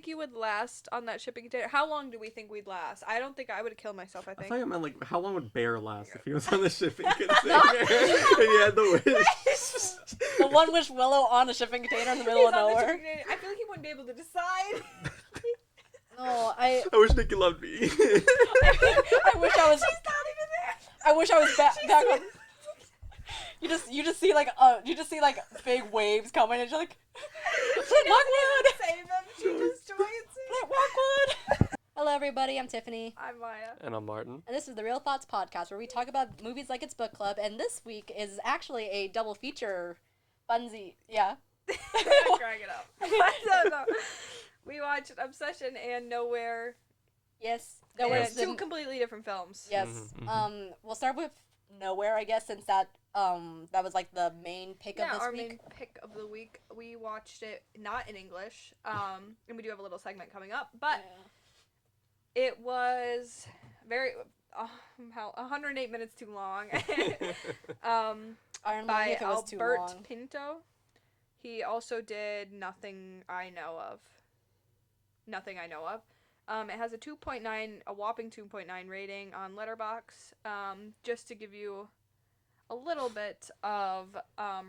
you would last on that shipping container? How long do we think we'd last? I don't think I would have killed myself, I I think. thought you meant like how long would Bear last if he was on the shipping container and he had the wish? The one wish Willow on a shipping container in the middle He's of on the nowhere. shipping container. I feel like he wouldn't be able to decide. No, I wish Nikki loved me. I wish I was. She's not even there. I wish I was back on. You just see like big waves coming and you're like, Flint Lockwood. Save him. She destroys it. Flint Lockwood. Hello everybody, I'm Tiffany. I'm Maya. And I'm Martin. And this is the Real Thoughts podcast where we talk about movies like it's book club, and this week is actually a double feature funsy. Yeah. I'm crying it up. I don't know. We watched Obsession and Nowhere. Yes. And Nowhere's two completely different films. Yes. Mhm. We'll start with Nowhere, I guess, since that was like the main pick of this our week. main pick of the week. We watched it not in English, and we do have a little segment coming up, but it was very 108 minutes too long. Iron Man, By if it was too Albert long. Pinto. He also did Nothing I Know Of. It has a whopping 2.9 rating on Letterboxd. Just to give you a little bit of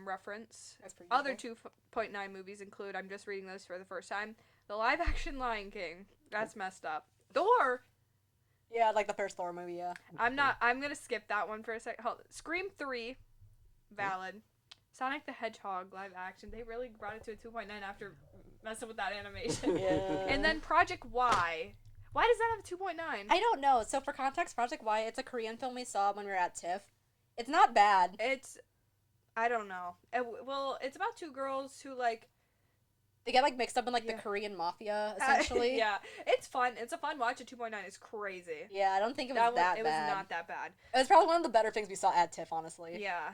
reference, That's pretty other good. 2.9 movies include, I'm just reading this for the first time, the live-action Lion King. That's messed up. Thor! Yeah, like the first Thor movie, yeah. I'm gonna skip that one for a sec. Scream 3, valid. Sonic the Hedgehog live action. They really brought it to a 2.9 after messing with that animation. Yeah. And then Project Y. Why does that have a 2.9? I don't know. So for context, Project Y, it's a Korean film we saw when we were at TIFF. It's not bad. I don't know. It's about two girls who They get like mixed up in like Yeah. the Korean mafia, essentially. yeah, it's fun. It's a fun watch. A 2.9 is crazy. Yeah, I don't think it was that It bad. was not that bad. It was probably one of the better things we saw at TIFF, honestly. Yeah.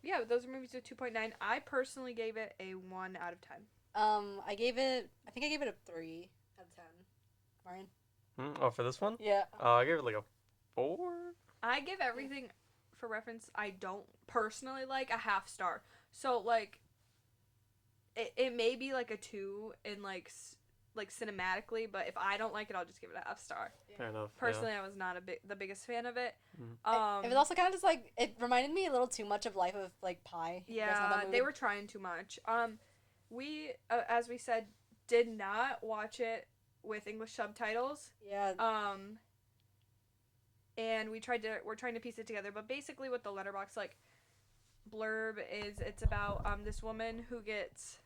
Yeah, those are movies with 2.9. I personally gave it a 1 out of 10. I think I gave it a 3 out of 10. Marion? Oh, for this one? Yeah. I gave it like a 4. I give everything, for reference, I don't personally like a half star. So it may be like a 2 in like cinematically, but if I don't like it, I'll just give it a half star. Fair enough. Personally, I was not the biggest fan of it. It was also kind of just like, it reminded me a little too much of Life of like Pi. You guys know that Yeah, movie? they were trying too much. We, as we said, did not watch it with English subtitles. Yeah. And we're trying to piece it together. But basically, what the letterbox blurb is, it's about this woman who gets,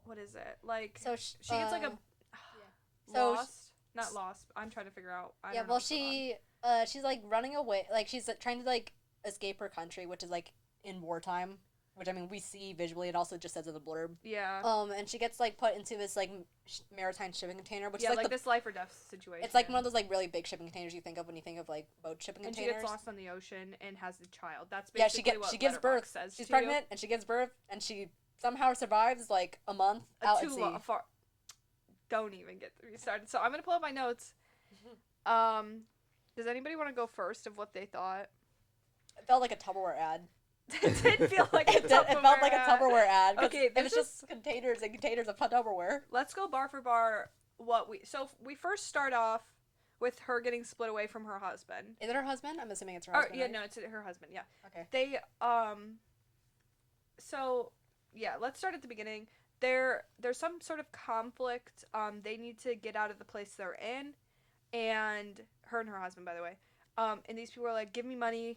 what is it So she gets like a So lost, not lost. I'm trying to figure out. I Yeah, don't know well, what's going on. she's like running away, like she's trying to like escape her country, which is like in wartime, which I mean we see visually. It also just says in the blurb. Yeah. And she gets like put into this like maritime shipping container, which Yeah, is like this life or death situation. it's like one of those like really big shipping containers you think of when you think of like boat shipping And she containers. gets lost on the ocean and has the child. That's Yeah, basically what she gives Letterboxd birth. says She's to you. pregnant and she gives birth and she somehow survives like a month out at sea. Don't even get me started. So I'm gonna pull up my notes. Does anybody want to go first of what they thought? It felt like a Tupperware ad. It did feel like a It felt like a Tupperware ad. 'Cause Okay, it was just containers and containers of Tupperware. Let's go bar for bar. We first start off with her getting split away from her husband. Is it her husband? I'm assuming it's her husband. Yeah, right? no, it's her husband. Yeah. Okay. They So yeah, let's start at the beginning. There's some sort of conflict. They need to get out of the place they're in, and her husband, by the way. And these people are like, give me money,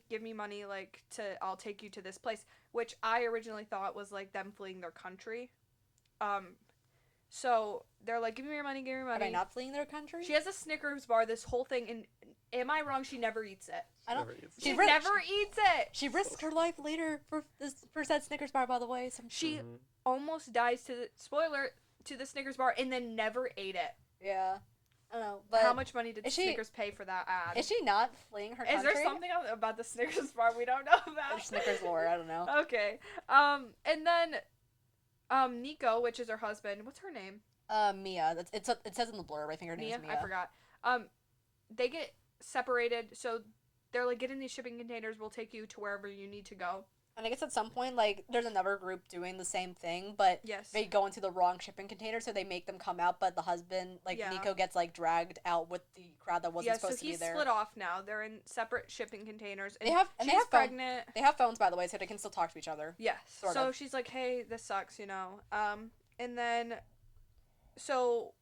like I'll take you to this place, which I originally thought was like them fleeing their country. So they're like, give me your money, give me your money. Are they not fleeing their country? She has a Snickers bar, this whole thing, and am I wrong? She never eats it. I don't. She never eats it. She risked her life later for that Snickers bar, by the way. She almost dies to the Snickers bar and then never ate it. Yeah. I don't know. But how much money did she- Snickers pay for that ad? is she not fleeing her country? Is there something about the Snickers bar we don't know about? There's Snickers lore. I don't know. Okay. And then Nico, which is her husband. What's her name? Mia. It says in the blurb. I think her name Mia? is Mia. I forgot. They get separated, so they're like, get in these shipping containers. We'll take you to wherever you need to go. And I guess at some point, like, there's another group doing the same thing, but Yes. they go into the wrong shipping container, so they make them come out, but the husband, like, Yeah. Nico gets, like, dragged out with the crowd that wasn't Yeah, so supposed to be he's there. split off now. They're in separate shipping containers. And They have she's phone- pregnant. They have phones, by the way, so they can still talk to each other. Yes. Sort So of. she's like, "Hey, this sucks," you know. And then, so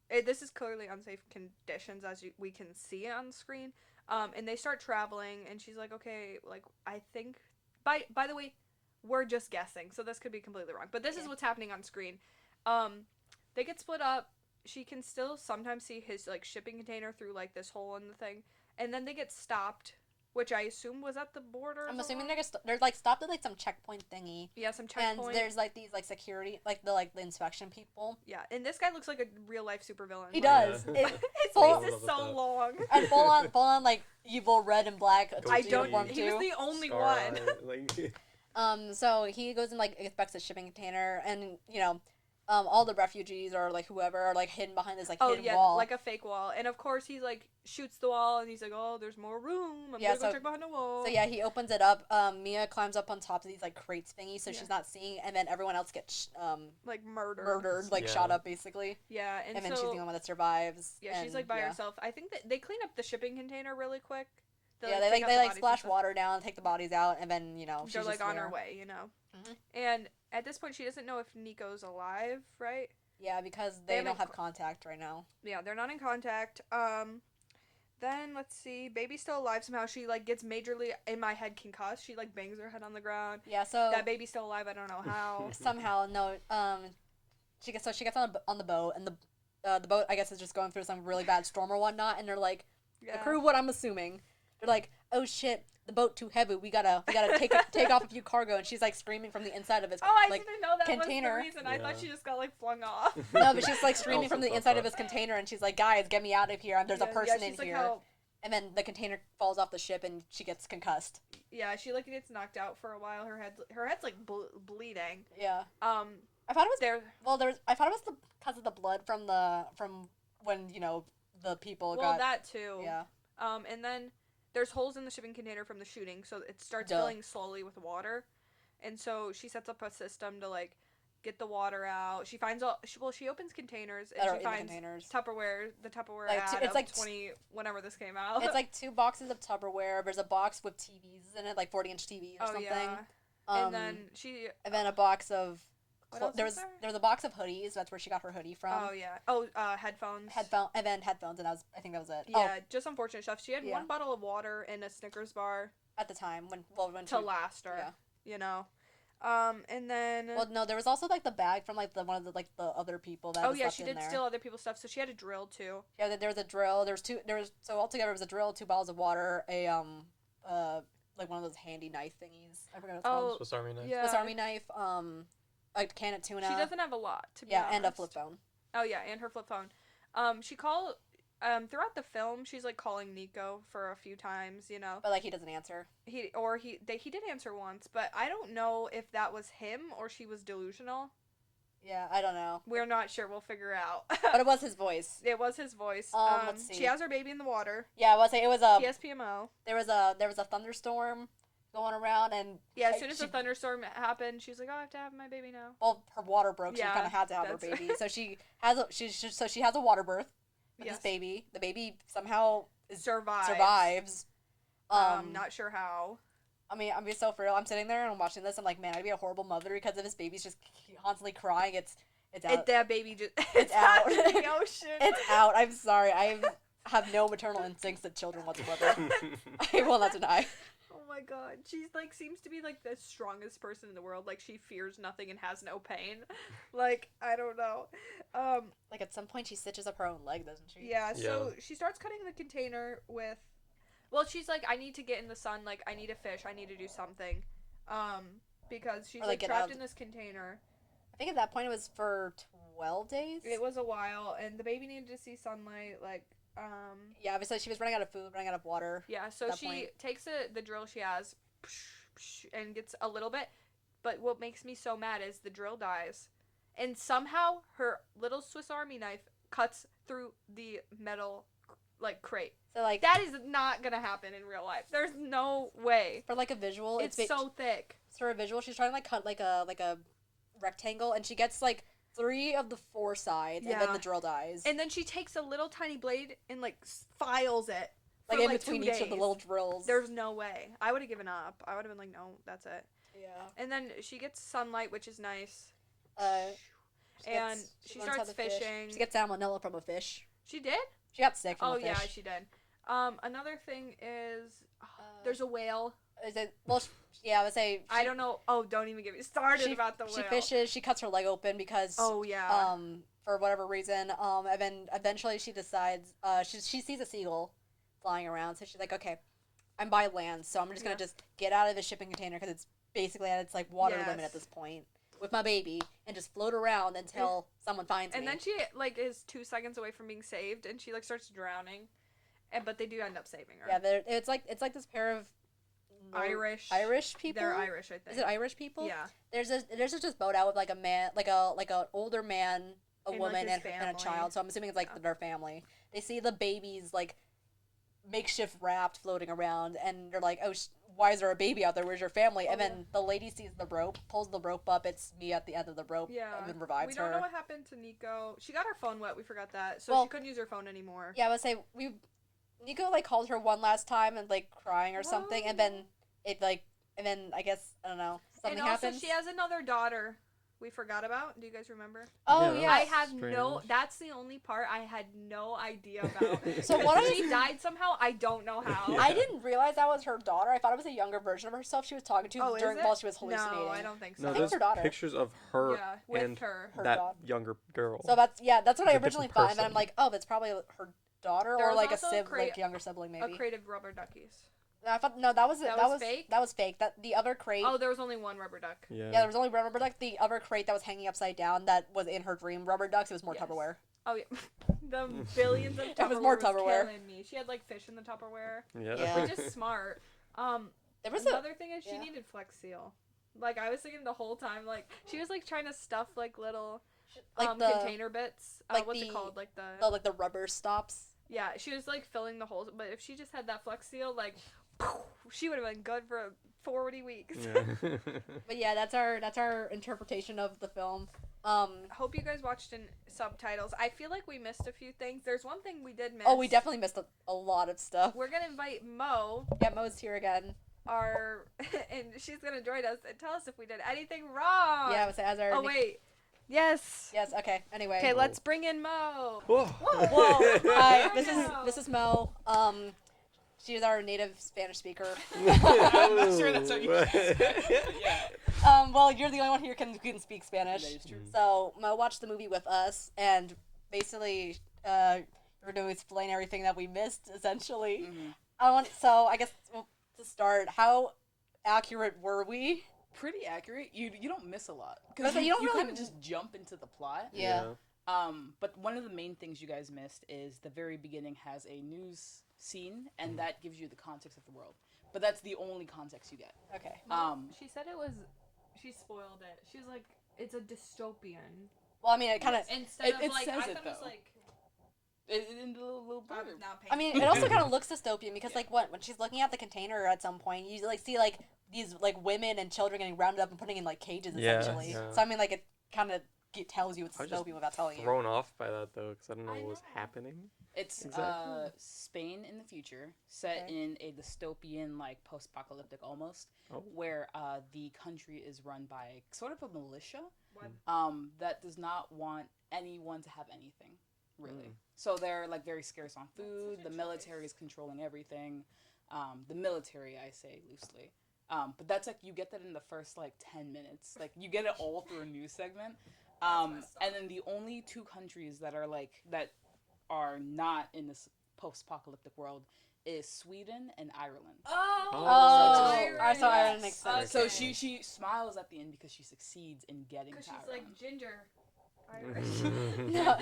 this is clearly unsafe conditions as we can see on screen. And they start traveling, and she's like, "Okay, like I think." By the way, we're just guessing, so this could be completely wrong. But this is Yeah. what's happening on screen. They get split up. She can still sometimes see his like shipping container through like this hole in the thing, and then they get stopped, which I assume was at the border. I'm assuming they're like stopped at like some checkpoint thingy, yeah, some and checkpoint. there's like these like security, like the inspection people. Yeah, and this guy looks like a real life supervillain. He Like, does. Yeah. his Full- face is so long. And full on like evil red and black. I Goatee. don't. uniform He was too. the only Scar one. eye, like, So he goes and like inspects the shipping container, and you know, all the refugees or like whoever are like hidden behind this like Oh hidden yeah, wall. like a fake wall. And of course he's like shoots the wall, and he's like, "Oh, there's more room. I'm Yeah, gonna go so- check behind the wall." So yeah, he opens it up. Mia climbs up on top of these like crates thingy, so Yeah. she's not seeing, and then everyone else gets like murdered. murdered, like Yeah. shot up basically, Yeah, and, and so then she's the only one that survives. yeah, she's and, like by yeah. herself. I think that they clean up the shipping container really quick. Yeah, take they out the like bodies and splash stuff. water down, take the bodies out, and then you know she's They're like just on there. her way, you know. Mhm. And at this point, she doesn't know if Nico's alive, right? Yeah, because They they don't haven't have cl- contact right now. Yeah, they're not in contact. Then let's see, baby's still alive somehow. She like gets majorly in my head concussed. She like bangs her head on the ground. Yeah, so That baby's still alive. I don't know how. somehow no, she gets on the boat, and the boat I guess is just going through some really bad storm or whatnot, and they're like Yeah. the crew. What I'm assuming, they're like, oh shit, the boat too heavy. We gotta take off a few cargo, and she's like screaming from the inside of his Oh, I like didn't know that container. was the reason. I thought Yeah. she just got like flung off. no, but she's like screaming Also from the thought inside that. of his container, and she's like, guys, get me out of here. There's a Yeah, person yeah, in she's like, here. "Help." And then the container falls off the ship, and she gets concussed. Yeah, she like gets knocked out for a while. Her head's like bleeding. Yeah, Um, I thought it was there. I thought it was because of the blood from when you know the people Well, got that too. yeah. And then there's holes in the shipping container from the shooting, so it starts Duh. filling slowly with water. And so she sets up a system to like get the water out. She finds she opens containers and That are she in the finds containers. the Tupperware Like, ad it's of like 20 whenever this came out. It's like 2 boxes of Tupperware. There's a box with TVs in it, like 40-inch TVs or oh something. yeah. Um, And then a box of What else there was was there? there was a box of hoodies. That's where she got her hoodie from. oh yeah. Headphones. And then headphones, and I think that was it. Yeah, just unfortunate stuff. She had Yeah. one bottle of water and a Snickers bar At the time when to last her. yeah. You know. And then Well, no, there was also like the bag from like one of the other people that oh was yeah, left she in did there. steal other people's stuff, so she had a drill too. Yeah, there was a drill. So altogether it was a drill, 2 bottles of water, a like one of those handy knife thingies. I forgot what it's called. Oh, Swiss Army knife. yeah. Swiss Army knife, a can of tuna. She doesn't have a lot, to be yeah, honest. and a flip phone. Oh yeah, and her flip phone. She called throughout the film. She's like calling Nico for a few times, you know. But like he doesn't answer. He did answer once, but I don't know if that was him or she was delusional. Yeah, I don't know. We're not sure. We'll figure out. But it was his voice. It was his voice. Let's see. She has her baby in the water. Yeah, I was say it was a PSPMO. there was a thunderstorm going around, and Yeah, as like, soon as she, the thunderstorm happened, she's like, "Oh, I have to have my baby now." well, her water broke, so Yeah, she kind of had to have her that's- baby. So she has a water birth with Yes. this baby. The baby somehow survives. Not sure how. I mean, I'm being so for real. I'm sitting there and I'm watching this. I'm like, man, I'd be a horrible mother because if this baby's just constantly crying, it's out. That baby just It's out. in the ocean. It's out. I'm sorry. I have no maternal instincts to children whatsoever. I will not deny. Oh my god, she's like seems to be like the strongest person in the world. Like she fears nothing and has no pain. Like I don't know. Like at some point, she stitches up her own leg, doesn't she? Yeah. So Yeah. she starts cutting the container with. Well, she's like, I need to get in the sun. Like I need a fish. I need to do something. Because she's Or, like get trapped out. in this container. I think at that point it was for 12 days. It was a while, and the baby needed to see sunlight. Like Yeah, obviously she was running out of food, running out of water. Yeah, so that she point. takes the drill she has and gets a little bit. But what makes me so mad is the drill dies. And somehow her little Swiss Army knife cuts through the metal like crate. So like That is not gonna happen in real life. There's no way. for like a visual, It's so thick. for a visual, she's trying to like cut like a rectangle, and she gets like 3 of the 4 sides, and Yeah. then the drill dies. And then she takes a little tiny blade and like files it. like for, in between 2 each of the days. little drills. There's no way. I would have given up. I would have been like, no, that's it. yeah. And then she gets sunlight, which is nice. She And gets- she learns how starts to fish. fishing. She gets salmonella from a fish. She did? She got sick from Oh a fish. yeah, she did. Another thing is there's a whale. Is it? Well, yeah, I would say. I don't know. Oh, don't even get me started about the whale. She fishes. She cuts her leg open because. Oh yeah. For whatever reason. And then eventually she decides. She sees a seagull flying around, so she's like, okay, I'm by land, so I'm just gonna just get out of the shipping container because it's basically at its like water limit at this point with my baby, and just float around until someone finds me. And then she like is 2 seconds away from being saved, and she like starts drowning, but they do end up saving her. Yeah, it's like this pair of Irish people. They're Irish, I think. Is it Irish people? Yeah. There's just boat out with like a man, like an older man, a And, woman, like, his and a family. child. So I'm assuming it's like their family. They see the babies like makeshift raft floating around, and they're like, "Oh, why is there a baby out there? Where's your family?" And then the lady sees the rope, pulls the rope up. It's me at the end of the rope, Yeah. and then revives We don't her. know what happened to Nico. She got her phone wet. We forgot that, so Well, she couldn't use her phone anymore. Yeah, I would say Nico like called her one last time and like crying or something, and then I guess I don't know, something and also happens. she has another daughter. We forgot about. Do you guys remember? Oh Yeah. yeah, I have Strange. no. That's the only part I had no idea about. So what I- she died somehow. I don't know how. Yeah. I didn't realize that was her daughter. I thought it was a younger version of herself she was talking to Oh, is during it? while she was hallucinating. No, I don't think so. No, I think there's it's her daughter. pictures of her Yeah, with and her. Her that daughter. younger girl. So that's what It's I a different originally thought, and then I'm person. like, oh, that's probably her daughter There or was like a also a crate- younger sibling A maybe. crate of rubber duckies. No, I thought no, that was fake? That was fake. That the other crate. Oh, there was only one rubber duck. yeah. Yeah, there was only rubber duck. The other crate that was hanging upside down that was in her dream rubber ducks. It was more Yes. Tupperware. Oh yeah, the billions of Tupperware It was more Tupperware. killing me. She had like fish in the Tupperware, Yeah. which is smart. There was Another thing is she yeah. needed Flex Seal. Like I was thinking the whole time, like she was like trying to stuff like little like the container bits. like What's the- it called? Like the the rubber stops. yeah. She was like filling the holes, but if she just had that Flex Seal, like she would have been good for 40 weeks. Yeah. But yeah, that's our interpretation of the film. I hope you guys watched in subtitles. I feel like we missed a few things. There's one thing we did miss. Oh, we definitely missed a lot of stuff. We're gonna invite Mo, Yeah, Mo's here again. and she's gonna join us and tell us if we did anything wrong. Yeah, I would say as our. Oh wait. Yes. Yes. Okay. Anyway. Okay, let's bring in Mo. Whoa. Whoa! Hi, I this know. is Mo. She's our native Spanish speaker. I'm not sure that's how you yeah. Well, you're the only one here who can speak Spanish. That is true. So Mo watched the movie with us, and basically, we're going to explain everything that we missed. Essentially, I guess to start, how accurate were we? Pretty accurate. You don't miss a lot But because you don't really- kind of just jump into the plot. Yeah. But one of the main things you guys missed is the very beginning has a news scene, and that gives you the context of the world. But that's the only context you get. Okay. She said it was. She spoiled it. She was like, "It's a dystopian." Well, I mean, it kind of. Instead It- of it like, says I it, thought it was though. like. In the little blurb. I mean, it also kind of looks dystopian because, like, when she's looking at the container at some point, you like see like these like women and children getting rounded up and putting in like cages Yeah, essentially. yeah. So I mean, like, it kind of tells you it's I was just dystopian without telling you. Thrown off by that though, because I don't know I what was know. happening. It's Exactly. Spain in the future, set Okay. in a dystopian, like post-apocalyptic almost, Oh. where the country is run by sort of a militia What? that does not want anyone to have anything, really. Mm. So they're like very scarce on food. such The a military choice. is controlling everything. The military, I say loosely. But that's like you get that in the first like 10 minutes. Like you get it all through a news segment. And then the only 2 countries that are like that are not in this post-apocalyptic world is Sweden and Ireland. Oh. Oh, Ireland. I saw Ireland Yes. makes sense. So Okay. she smiles at the end because she succeeds in getting to Because she's Ireland. like ginger. Irish. No,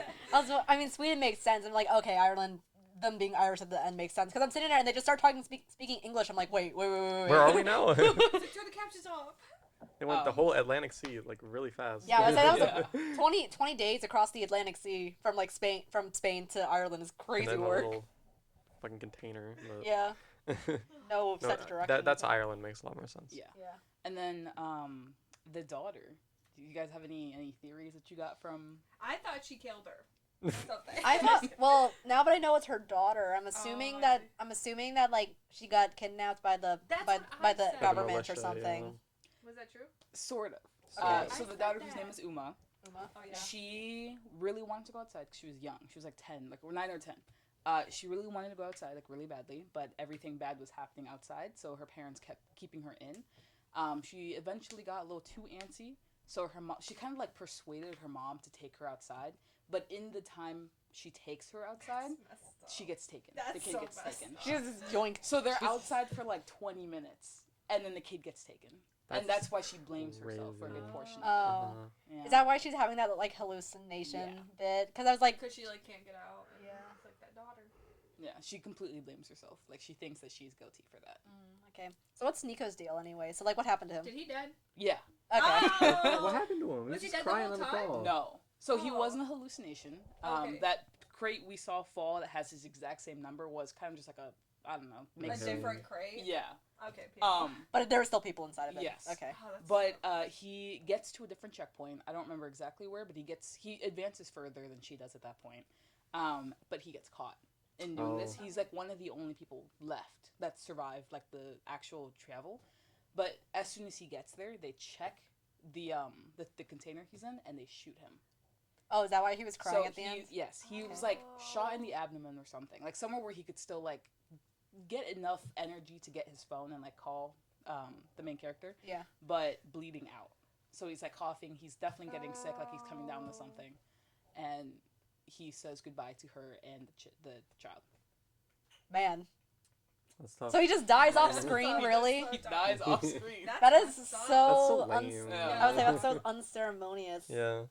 I mean, Sweden makes sense. I'm like, okay, Ireland, them being Irish at the end makes sense because I'm sitting there and they just start speaking English. I'm like, wait. Where are we now? Turn the captions off. They went the whole Atlantic Sea like really fast. Yeah, I was like, that was Yeah. 20 days across the Atlantic Sea from Spain to Ireland is And crazy then a work. little fucking container. But... Yeah. No No, sense of direction. that's Ireland makes a lot more sense. Yeah. Yeah. And then the daughter. Do you guys have any theories that you got from? I thought she killed her. Or something. I thought. Well, now that I know it's her daughter, I'm assuming I that see. I'm assuming that like she got kidnapped by the That's by, what by I the said. government militia, or something. Was that true? Sort of. Okay. So I the said daughter, whose that. name is Uma, Uma? Oh yeah. she really wanted to go outside because she was young. She was like 10, like 9 or 10. She really wanted to go outside, like really badly, but everything bad was happening outside, so her parents kept keeping her in. She eventually got a little too antsy, so her mom, she kind of like persuaded her mom to take her outside, but in the time she takes her outside, That's messed up. she gets taken. That's the kid so gets messed taken. She was just yoink. So they're outside for like 20 minutes, and then the kid gets taken. And that's why she blames herself for a good crazy. portion of Oh. it. Yeah. Is that why she's having that like hallucination bit? Because I was like, Because she like can't get out. And Yeah. It's like that daughter. Yeah, she completely blames herself. Like, she thinks that she's guilty for that. okay. So what's Nico's deal anyway? So like, what happened to him? Did he dead? Yeah. Okay. Oh! What happened to him? Was He he was dead just the crying whole on the time? call. No. So he Oh. wasn't a hallucination. Okay. That crate we saw fall that has his exact same number was kind of just like a, I don't know. A Like Makes, different crate? yeah. Okay. Beautiful. But there were still people inside of it. Yes. Okay. Oh, that's But so- he gets to a different checkpoint. I don't remember exactly where, but he advances further than she does at that point. But he gets caught in doing this. Oh. He's like one of the only people left that survived like the actual travel. But as soon as he gets there, they check the container he's in and they shoot him. Oh, is that why he was crying at the end? Yes, he was Okay. like shot in the abdomen or something, like somewhere where he could still like get enough energy to get his phone and like call the main character. Yeah. But bleeding out, so he's like coughing. He's definitely getting sick, like he's coming down with something, and he says goodbye to her and the child. Man. That's tough. So he just dies off Yeah. screen, That's really? so He dumb. dies off screen. That's That is messed up. so. That's so uns- lame. Yeah. I would say that's so unceremonious. Yeah.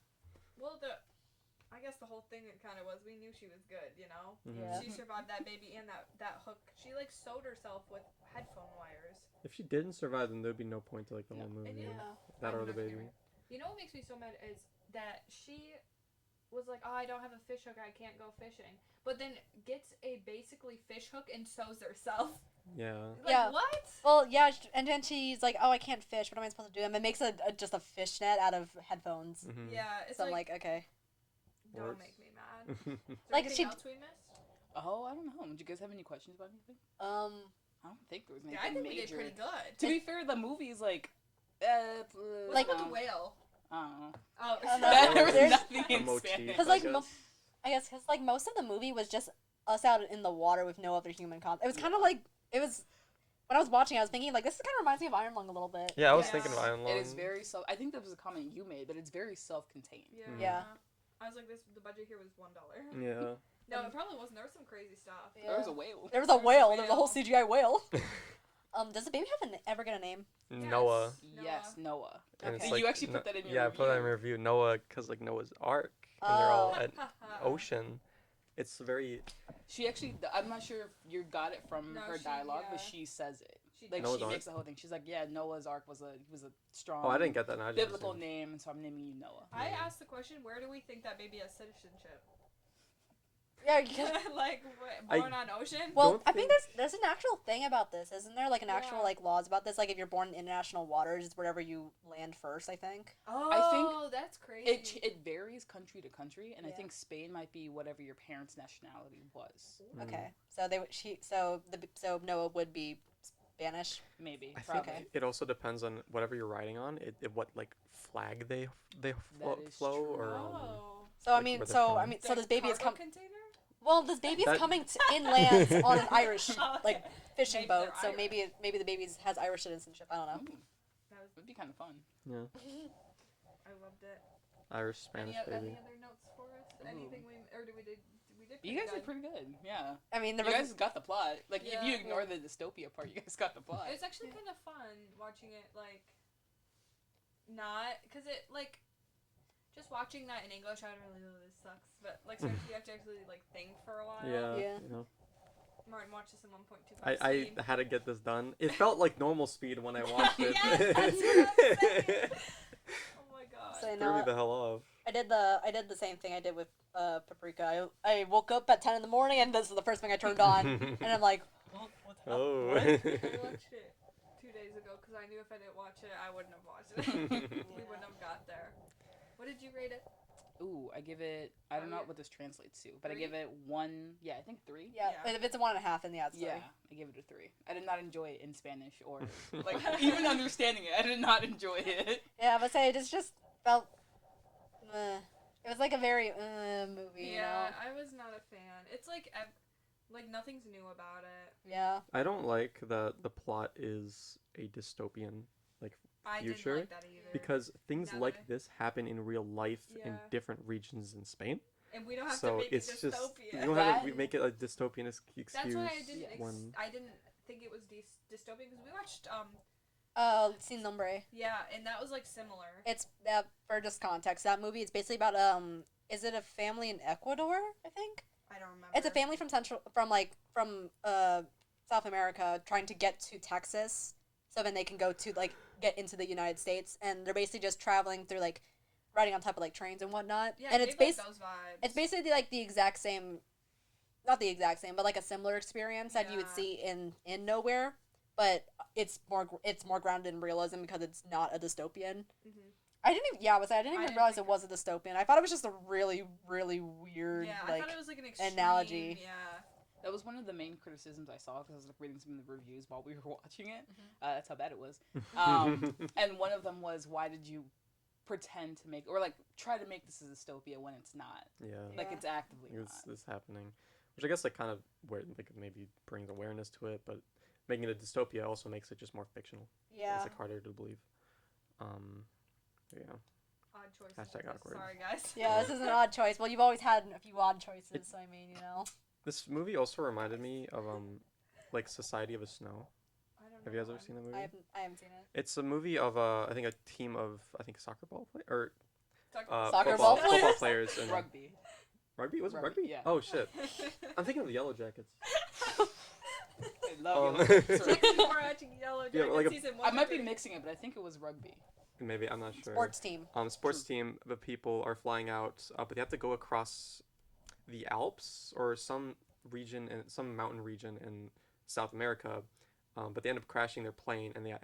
Well, I guess the whole thing it kind of was we knew she was good, you know. Mhm. Yeah. She survived that baby and that hook. She like sewed herself with headphone wires. If she didn't survive, then there'd be no point to like the No. whole movie. And you know, That I'm or the not baby. hearing. You know what makes me so mad is that she was like, "Oh, I don't have a fish hook. I can't go fishing." But then gets a basically fish hook and sews herself. Yeah. Like, Yeah. what? Well, yeah, and then she's like, "Oh, I can't fish. What am I supposed to do?" And it makes just a fish net out of headphones. Mhm. Yeah, it's So I'm like, like, okay. don't Works. make me mad. Is there Like, anything she- else we missed? Oh, I don't know. Did you guys have any questions about anything? I don't think there was anything Yeah, I think major. we did pretty good. To be fair, the movie's like, What's like- with the whale? I don't know. Oh, no, There was there's- nothing A in motif, Spanish. Because I like, guess. I guess because like most of the movie was just us out in the water with no other human contact. It was kind of like it was. When I was watching, I was thinking like this kind of reminds me of Iron Lung a little bit. Yeah, I was Yeah. thinking of Iron Lung. It is very self. I think that was a comment you made, but it's very self-contained. Yeah. Mhm. Yeah. I was like, the budget here was $1. Yeah. No, it probably wasn't. There was some crazy stuff. Yeah. There was a whale. There was a There's a whale. There was a whole whale. CGI whale. Does the baby have ever get a name? Noah. Yes, Noah. And Okay. it's like, You actually put that in your Yeah, I put that in review. review. Noah, because like Noah's Ark, and they're all Oh. at ocean. It's very. She actually, I'm not sure if you got it from No, her she- dialogue, but yeah. she says it. She Like Noah's she Ark? makes the whole thing. She's like, yeah, Noah's Ark was a strong. Oh, I didn't get that. No, I just biblical assumed. name, and so I'm naming you Noah. I asked the question, where do we think that baby has citizenship? Yeah. Because, Like, I- born on ocean? well, Don't I think think- there's an actual thing about this, isn't there? Like an actual Yeah. like laws about this. Like if you're born in international waters, it's wherever you land first. I think. Oh, that's crazy. It varies country to country, and I Yeah. think Spain might be whatever your parents' nationality was. Mm. Okay. So so Noah would be Spanish. Maybe. I Probably. think it also depends on whatever you're riding on. What like flag they That is flow true. or. Oh. So I Like, mean, where they're so from. I mean, so The this baby is cargo coming. container? Well, this baby is That- coming inland on an Irish like Okay. fishing Maybe boat. they're So Irish. maybe the baby has Irish citizenship. I don't know. Ooh, That was, would be kind of fun. Yeah. I loved it. Irish Spanish Any baby. other notes for us? Anything we did You guys good. are pretty good. Yeah. I mean, You there was guys got the plot. Like, if you Yeah. ignore the dystopia part, you guys got the plot. It was actually kind of fun watching it, like, not, because it, like, just watching that in English, I would really, this sucks. But, like, so you have to actually, like, think for a while. Yeah. Yeah. You know. Martin watched this in 1.25 I speed. had to get this done. It felt like normal speed when I watched it. Yes, that's what I'm saying. Oh my god. So I Threw me know the hell off. I did the same thing I did with Paprika. I woke up at 10 in the morning and this is the first thing I turned on, and I'm like, what's up? Oh. I watched it 2 days ago because I knew if I didn't watch it, I wouldn't have watched it. We wouldn't have got there. What did you rate it? Ooh, I give it. I don't know yeah. what this translates to, but 3? I give it 1. Yeah, I think 3. Yeah, Yeah. if it's a 1.5, then yeah, it's Yeah, 3. I give it a 3. I did not enjoy it in Spanish or like even understanding it. I did not enjoy it. Yeah, but say it just felt. It was like a very movie, you Yeah, know? I was not a fan. It's like nothing's new about it. Yeah. I don't like that the plot is a dystopian I Future, didn't like that either. because things Now like that this happen in real life in Yeah. different regions in Spain. and we don't have to So make it's it just dystopian. we don't have to That- make it a dystopian excuse That's why I didn't. when I didn't think it was dystopian because we watched Sin Nombre. yeah, and that was like similar. It's, for just context, that movie, it's basically about, is it a family in Ecuador, I think? I don't remember. It's a family from South America trying to get to Texas, so then they can go to get into the United States, and they're basically just traveling through riding on top of trains and whatnot. Yeah, and it it's gave, like, those vibes. it's basically the exact same, not the exact same, but a similar experience that you would Yeah. see in Nowhere, but it's more grounded in realism because it's not a dystopian. Mhm. I didn't even didn't realize think it was a dystopian. I thought it was just a really, really weird Yeah, I thought it was like an extreme analogy. Yeah. That was one of the main criticisms I saw because I was reading some of the reviews while we were watching it. That's how bad it was. And one of them was, why did you pretend to make, or try to make this a dystopia when it's not? yeah, Yeah. It's actively it's not. this happening, which I guess kind of where maybe brings awareness to it, but making it a dystopia also makes it just more fictional. Yeah. It's harder to believe. Yeah. Odd choice. Hashtag awkward. Sorry, guys. Yeah, this is an odd choice. Well, you've always had a few odd choices, so I mean, This movie also reminded me of Society of a Snow. I don't know Have you guys why. ever seen that movie? I haven't seen it. It's a movie of I think a team of soccer ball or Talk Soccer football, ball football players? players and Rugby. rugby. Was it Rugby, rugby? yeah. Oh shit! I'm thinking of the Yellow Jackets. I love Um, it. Next week we're watching Yellow Yeah, Jacket like a- season 1. I to might be 3. mixing it, but I think it was rugby. Maybe I'm not sure. Sports team. Sports team. The people are flying out, but they have to go across the Alps or some region in some mountain region in South America. But they end up crashing their plane, and I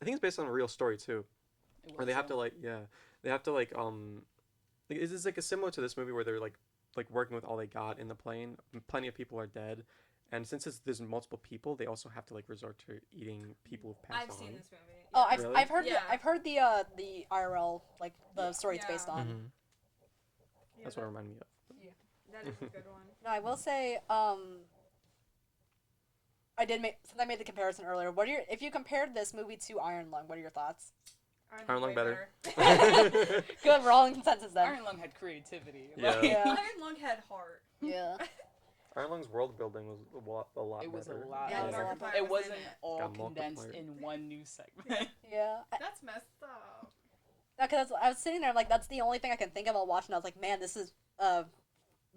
think it's based on a real story too. It Where they was, have to they have to is this similar to this movie where they're like working with all they got in the plane. Plenty of people are dead, and since there's multiple people, they also have to resort to eating people who've passed I've on. seen this movie. Oh, yeah. Really? I've heard Yeah. I've heard the IRL the story it's based Yeah. on. Mhm. Yeah, That's what it reminded me of. that is a good one. No, I will say since I made the comparison earlier. If you compared this movie to Iron Lung, what are your thoughts? Iron Lung way better. Good, we're all in consensus then. Iron Lung had creativity. Yeah. Yeah. Iron Lung had heart. Yeah. Iron Lung's world building was a lot It was better. a lot. Yeah, better. Markiplier It was wasn't in it. all Got condensed Markiplier. in one news segment. Yeah. That's messed up. Because I was sitting there that's the only thing I can think of while watching. I was like, man, this is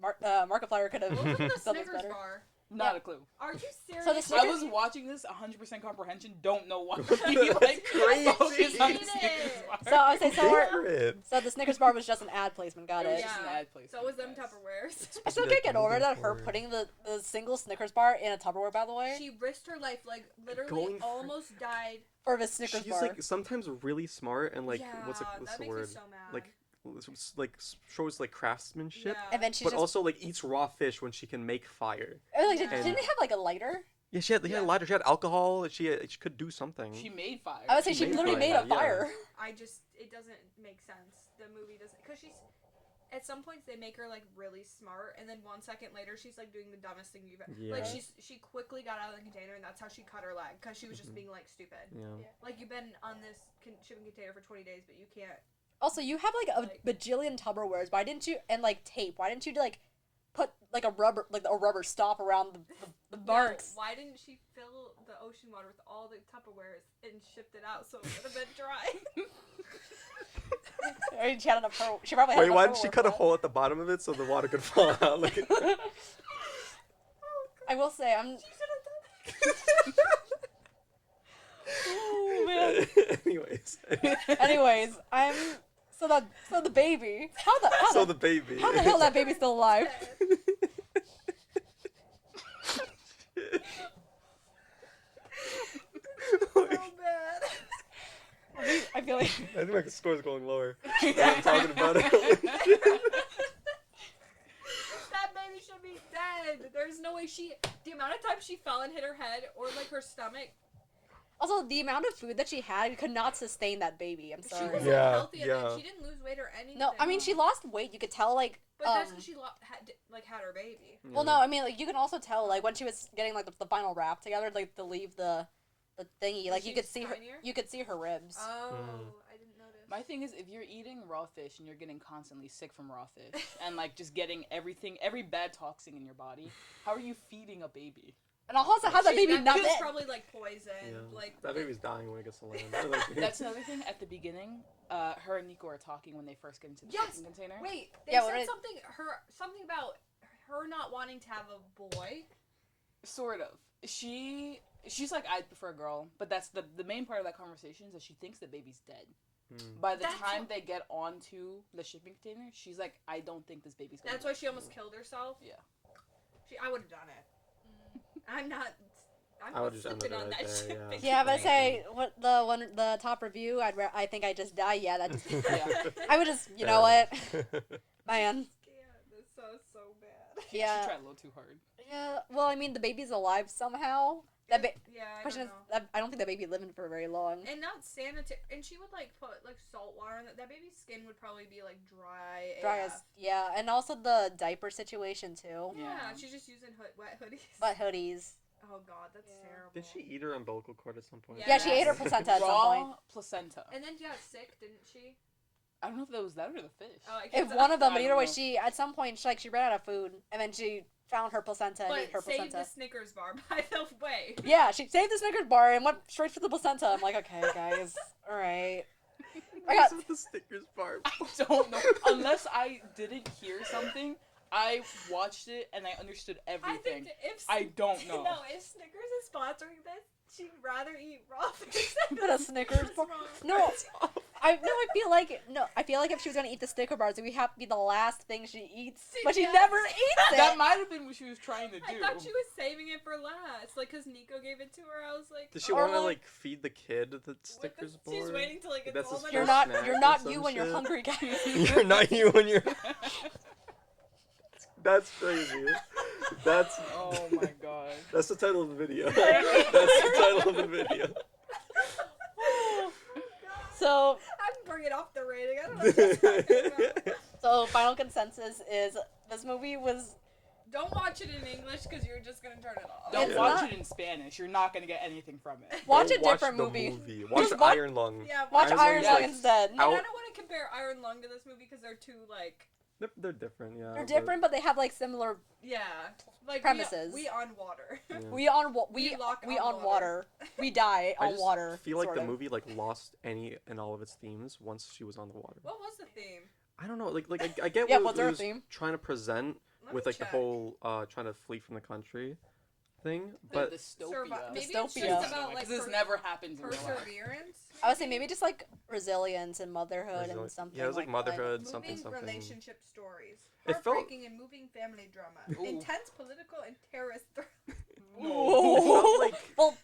Markiplier could have What was done the this Snickers better. bar? Not a clue. Are you serious? So the I Snickers- was watching this 100% comprehension. Don't know why. That's crazy. Focus on Hate it. Snickers bar. So I would say Favorite. so the Snickers bar was just an ad placement. Got It was it. just an ad placement, So was them guys. Tupperwares. I still Be can't like get over that moving her forward. putting the single Snickers bar in a Tupperware. By the way, She risked her life, literally Going for- almost died. for the Snickers She's bar. sometimes really smart and yeah, what's that the makes word? me so mad. Shows craftsmanship, Yeah. And then she's but just also eats raw fish when she can make fire. Yeah. didn't they have a lighter? Yeah, she had a lighter. She had alcohol. She could do something. She made fire. I would say She she made literally fire, made a yeah. fire. it doesn't make sense. The movie doesn't, because she's, at some points they make her really smart, and then 1 second later she's doing the dumbest thing you've ever. Yeah. She quickly got out of the container, and that's how she cut her leg, because she was just being stupid. Yeah. You've been on this shipping container for 20 days, but you can't. Also, you have a bajillion Tupperwares. Why didn't you tape? Why didn't you put a rubber stop around the marks? Why didn't she fill the ocean water with all the Tupperwares and shipped it out so it would have been dry? Or she had enough. She probably had Wait, enough why didn't she Tupperware cut a for hole at the bottom of it so the water could fall out? that. I will say I'm. Oh man. Anyways. Anyways, So the baby. How So the the baby. how the hell that baby's still alive? So bad. I feel like I think my score's going lower. I'm talking about it. That baby should be dead. There's no way the amount of times she fell and hit her head or like her stomach. also the amount of food that she had could not sustain that baby. I'm She sorry. was Yeah, like, healthy and yeah. then she didn't lose weight or anything. No, I mean she lost weight. You could tell like. But that's because she had her baby. Well, no, I mean like you can also tell like when she was getting like the final wrap together, like to leave the thingy, like you She could was see her. tinier? You could see her ribs. Oh, Mm. I didn't notice. My thing is, if you're eating raw fish and you're getting constantly sick from raw fish and like just getting every bad toxin in your body, how are you feeding a baby? And also how that baby not baby's dead. probably like poison. Yeah. Like That baby's dying when it gets to land. That's another thing. At the beginning, her and Nico are talking when they first get into the Yes! shipping container. Wait, they Yeah, what said is- something about her not wanting to have a boy. Sort of. She's like, I'd prefer a girl, but that's the main part of that conversation is that she thinks the baby's dead. Mm. By the That's time what- they get onto the shipping container, she's like, I don't think this baby's gonna That's live." why she almost killed herself. Yeah. I would have done it. I'm not. I'm I not would just slipping ended it on right that there, shipping. yeah. Yeah, but I Right. say what the top review. I think I just die. Yeah, that. Yeah. I would just you know what, man. Yeah, this sounds so bad. She Yeah. tried a little too hard. Yeah. Well, I mean the baby's alive somehow. That Yeah, I question don't is know. I don't think the baby lived for very long. And not sanitary. And she would like put like salt water in that baby's skin would probably be like dry. Dry AF. as yeah, and also the diaper situation too. Yeah, Yeah. she's just using wet hoodies. But hoodies. Oh god, that's Yeah. terrible. Did she eat her umbilical cord at some point? Yeah, she ate her Yes. placenta at some Raw point. placenta. And then she got sick, didn't she? I don't know if that was that or the fish. Oh, I If guess one of them, I but don't either way, know. she at some point she ran out of food, and then she found her placenta and But ate her save placenta. the Snickers bar, by the way. Yeah, she saved the Snickers bar and went straight for the placenta. I'm like, okay, guys, all right. I got- What's with the Snickers bar? I don't know. Unless I didn't hear something, I watched it and I understood I everything. think that if I don't know. No, if Snickers is sponsoring this, she'd rather eat raw fish than But a Snickers bar? No, I feel like if she was gonna eat the Snicker bars, it would have to be the last thing she eats. But she Yes. never eats it. That might have been what she was trying to do. I thought she was saving it for last, like, cause Nico gave it to her. I was like, Did she Or want to like- like feed the kid the what Snickers the- She's bar? waiting till it gets That's all his my You're first not snack you're or not some you when you're shit. hungry, guys. You're not you when you're. That's crazy. That's Oh my god. that's the title of the video. That's the title of the video. So I'm bringing off the rating. I don't know what you're talking about. so final consensus is this movie was Don't watch it in English, cause you're just gonna turn it off. Don't It's watch not- it in Spanish. You're not gonna get anything from it. watch Don't a different the movie. Watch Just watch- Iron Lung. Yeah, Watch Iron Iron Lung's, Lung like, instead. And I out- don't want to compare Iron Lung to this movie because they're too like, They're different, yeah. They're but- different, but they have like similar. yeah, like Premises. We on water. yeah. We on We lock we on on water. We die I on just water. feel like sort the of. movie like lost any and all of its themes once she was on the water. What was the theme? I don't know, like I get Yeah, what what's it our was theme? trying to present Let with me like check. the whole trying to flee from the country thing, The but dystopia. Maybe it's Dystopia. just about like this never happens in real life. perseverance. I would say maybe just like resilience and motherhood and something. yeah, it was like that. motherhood, Moving something. relationship stories, It felt- heartbreaking and moving family drama, Ooh. intense political and terrorist thriller. It felt like Well,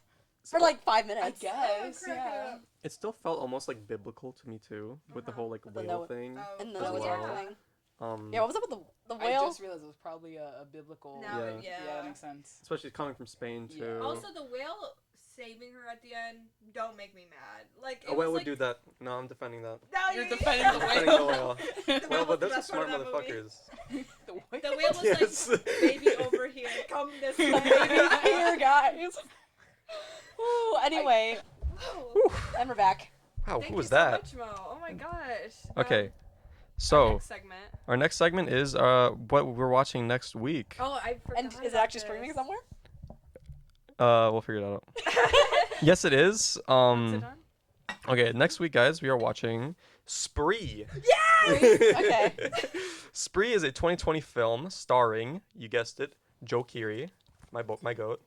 for like 5 I minutes. guess, crack it yeah. up. it still felt almost like biblical to me too, with the Uh-huh. whole like With the whale Noah- thing. Oh, And the As Noah's well. Ark thing. Um, Yeah, what was up with the I whale? just realized it was probably a biblical. Now, Yeah. yeah. Yeah, that makes sense. especially coming from Spain Yeah. too. Also, the whale saving her at the end don't make me mad. Like it a whale was would like, do that. No, I'm defending that. No, You're you- defending the Defending whale. the whale. The Well, whale but was the those are best part smart of that movie. motherfuckers. The whale. The whale was Yes. like, baby over here, come this way. Baby here, guys. Woo, anyway, Whoa. and we're back. Wow, Thank who you was so that? much, Mo. Oh my gosh. Okay, Our so next segment. our next segment is what we're watching next week. Oh, I forgot. And is it about actually streaming this. somewhere? We'll figure it out. Yes, it is. Is it on? Okay, next week, guys, we are watching Spree. Okay. Spree is a 2020 film starring, you guessed it, Joe Keery, my goat, my bro.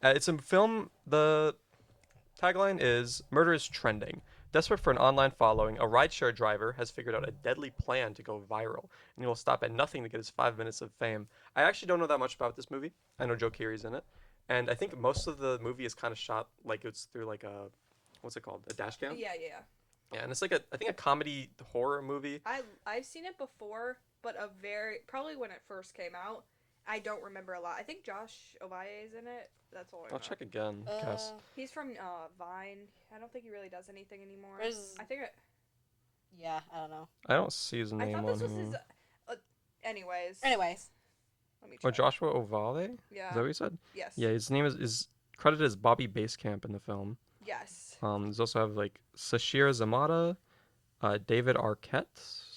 It's a film. The tagline is "Murder is trending." Desperate for an online following, a rideshare driver has figured out a deadly plan to go viral, and he will stop at nothing to get his 5 minutes of fame. I actually don't know that much about this movie. I know Joe Keery's in it, and I think most of the movie is kind of shot like it's through like a, what's it called, a dash cam? Yeah, yeah. Yeah, and it's like I think a comedy horror movie. I've seen it before, but probably when it first came out. I don't remember a lot. I think Josh Ovalle is in it. That's all I know. I'll check again. Guess. He's from Vine. I don't think he really does anything anymore. Where's- I think Yeah, I don't know. I don't see his I name thought on this was here. his. Anyways, Let me check. Oh, Joshua Ovalle? Yeah. Is that what you said? Yes. Yeah, his name is credited as Bobby Basecamp in the film. Yes. There's also have like Sashir Zamata, David Arquette.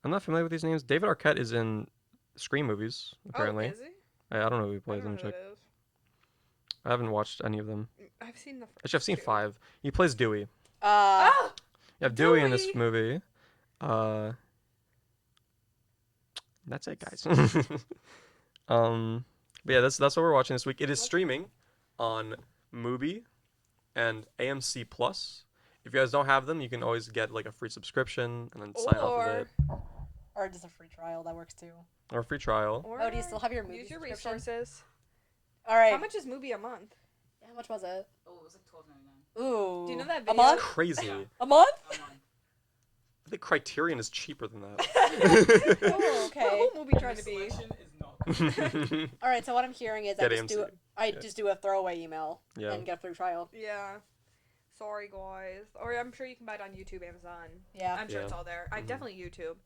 I'm not familiar with these names. David Arquette is in Scream movies, apparently. Oh, is he? I don't know who he I plays. don't Let know me who check. it is. I haven't watched any of them. I've seen the. Actually, I've seen two. 5. He plays Dewey. Ah! You have Dewey in this Dewey! movie. That's it, guys. But yeah, that's what we're watching this week. It is streaming on Mubi and AMC Plus. If you guys don't have them, you can always get like a free subscription and then sign off of it, or just a free trial that works too. or a free trial. Or Oh, do you still have your movie use your subscription? resources. All right. How much is Mubi a month? How much was it? Oh, it was like $12.99. Ooh. Do you know that A video? month? Crazy. Yeah. A month? I'm on. I think Criterion is cheaper than that. Oh, okay. What whole movie trying The to be? selection is not. All right. So what I'm hearing is Get I AMC. Yeah. just do a throwaway email Yeah. and get a free trial. Yeah. Sorry, guys. Or I'm sure you can buy it on YouTube, Amazon. Yeah. I'm sure it's Yeah. all there. I Mhm. definitely YouTube.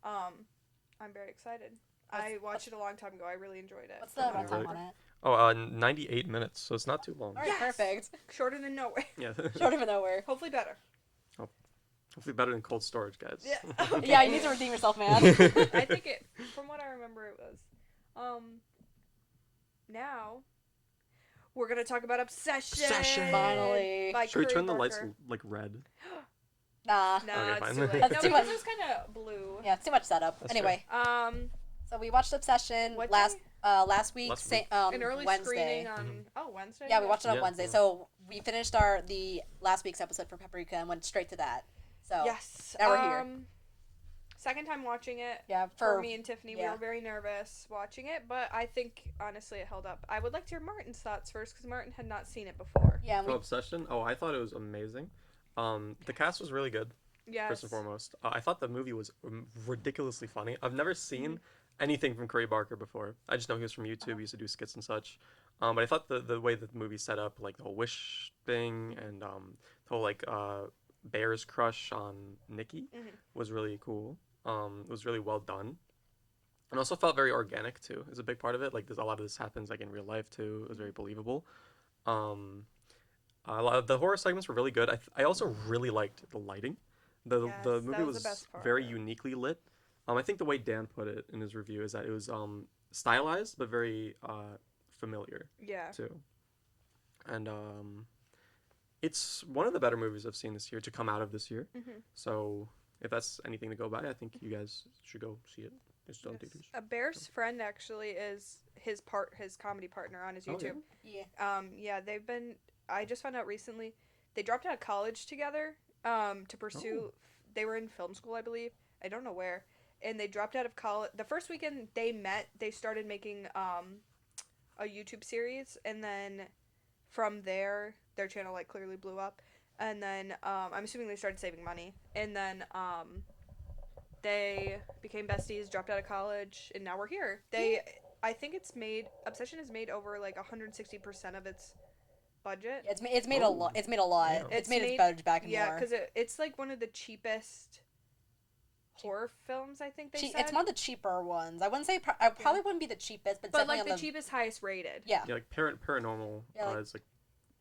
I'm very excited. I watched it a long time ago. I really enjoyed it. What's the Yeah, runtime really. on it? Oh, 98 minutes, so it's not too long. All right. Yes! Perfect. Shorter than nowhere. Yeah. Don't even know where. Hopefully better. Hopefully better than cold storage, guys. Yeah. Yeah, you need to redeem yourself, man. I think it. From what I remember, it was. Now, we're gonna talk about Obsession. Obsession. Finally. By Should we Curry turn the lights Barker. like red? Nah. No, Okay, it's fine. too late. That's No, too because much. it's kind of blue. Yeah, it's too much setup. That's Anyway, Um, so we watched Obsession What last day? last week. Last week. an early Wednesday. screening on. Mhm. Oh, Wednesday. Yeah, we watched it on Yeah, Wednesday. yeah. So we finished the last week's episode for Paprika and went straight to that. So Yes. now we're here. Second time watching it. yeah, For me and Tiffany, we yeah. were very nervous watching it, but I think honestly it held up. I would like to hear Martin's thoughts first because Martin had not seen it before. Yeah, and For we, Obsession? Oh, I thought it was amazing. The cast was really good, Yes. first and foremost. I thought the movie was ridiculously funny. I've never seen Mm-hmm. anything from Curry Barker before. I just know he was from YouTube. He used to do skits and such. But I thought the way that the movie set up, like the whole wish thing and the whole like Bear's crush on Nikki Mhm. was really cool. It was really well done. And also felt very organic too. Is a big part of it. Like there's a lot of this happens like in real life too. It was very believable. A lot of the horror segments were really good. I also really liked the lighting. The Yes, the that movie was was the best part. very uniquely lit. I think the way Dan put it in his review is that it was stylized but very familiar Yeah. too. And it's one of the better movies I've seen this year to come out of this year. Mhm. So if that's anything to go by, I think you guys should go see it. It's still in Yes. theaters. A Bear's friend actually is his comedy partner on his Oh, YouTube. yeah. Yeah, they've been. I just found out recently they dropped out of college together. To pursue. They were in film school, I believe. I don't know where. And they dropped out of college. The first weekend they met, they started making a YouTube series, and then from there, their channel like clearly blew up. And then I'm assuming they started saving money, and then they became besties, dropped out of college, and now we're here. I think Obsession has made over like 160% of its budget. It's made a Oh. lot. It's made a lot. Damn. It's made its budget back and Yeah, more. because it's like one of the cheapest horror films. I think they said. It's one of the cheaper ones. I wouldn't say. I probably wouldn't be the cheapest, but, but definitely like the on cheapest, highest rated. Yeah. Yeah, like paranormal Yeah, like- is like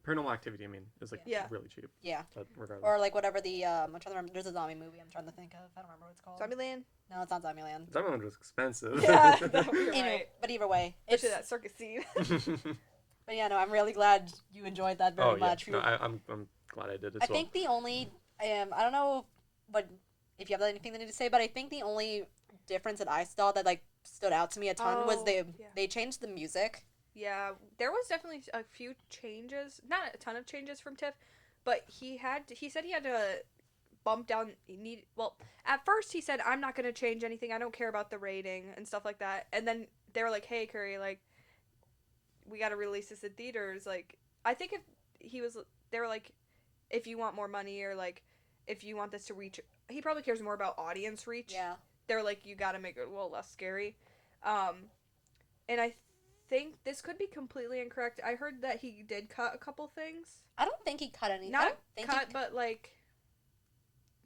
Paranormal Activity. I mean, is like Yeah. really cheap. Yeah. But regardless. Or like whatever the I'm trying to remember. There's a zombie movie I'm trying to think of. I don't remember what it's called. Zombieland. No, it's not Zombieland. Zombieland was expensive. Yeah, no, you're Anyway, right. but either way, it's. Especially that circus scene. But yeah, no, I'm really glad you enjoyed that very oh yeah. much. No, I'm glad I did as I well. think the only I don't know what if you have anything to say, but I think the only difference that I saw that like stood out to me a ton was Oh, they yeah. they changed the music. Yeah, there was definitely a few changes. Not a ton of changes from Tiff, but he said he had to bump down. At first he said, I'm not gonna change anything. I don't care about the rating and stuff like that. And then they were like, hey Curry, like we got to release this in theaters. Like I think if they were like, if you want more money or like if you want this to reach, he probably cares more about audience reach. Yeah. They're like, you got to make it a little less scary. And I think this could be completely incorrect. I heard that he did cut a couple things. I don't think he cut anything. I Not don't think cut, he... but like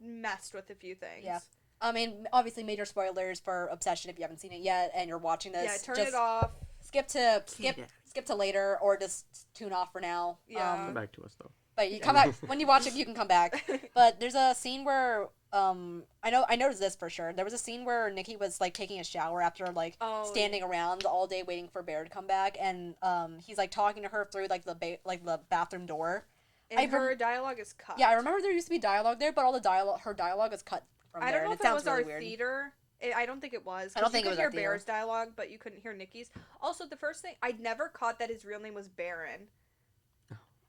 messed with a few things. Yeah. I mean, obviously, major spoilers for Obsession if you haven't seen it yet and you're watching this. Yeah, turn just it off. skip to later, or just tune off for now. Yeah. Come back to us though. But you come back when you watch it. You can come back. But there's a scene where I noticed this for sure. There was a scene where Nikki was like taking a shower after like standing around all day waiting for Bear to come back, and he's like talking to her through like the bathroom door. And her dialogue is cut. Yeah, I remember there used to be dialogue there, but all the her dialogue is cut from there. I don't know and if it was really our weird. theater. I don't think it was. I don't think you it was could our hear theater. Bear's dialogue, but you couldn't hear Nikki's. Also, the first thing, I never caught that his real name was Baron.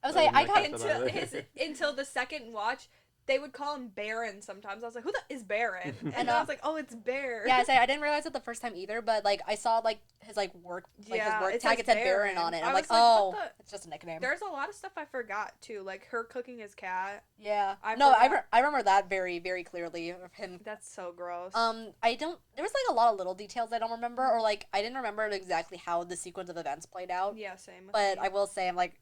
I was like, I got into Until the second watch, they would call him Baron sometimes. I was like, who the is Baron? And then I was like, oh, it's Bear. Yeah, I didn't realize it the first time either, but like I saw like his work his work tag, it said Baron on it. And I'm like, oh, what it's just a nickname. There's a lot of stuff I forgot too, like her cooking his cat. Yeah. I remember that very, very clearly of him. That's so gross. There was like a lot of little details I don't remember, or like I didn't remember exactly how the sequence of events played out. Yeah, same. But I will say, I'm like,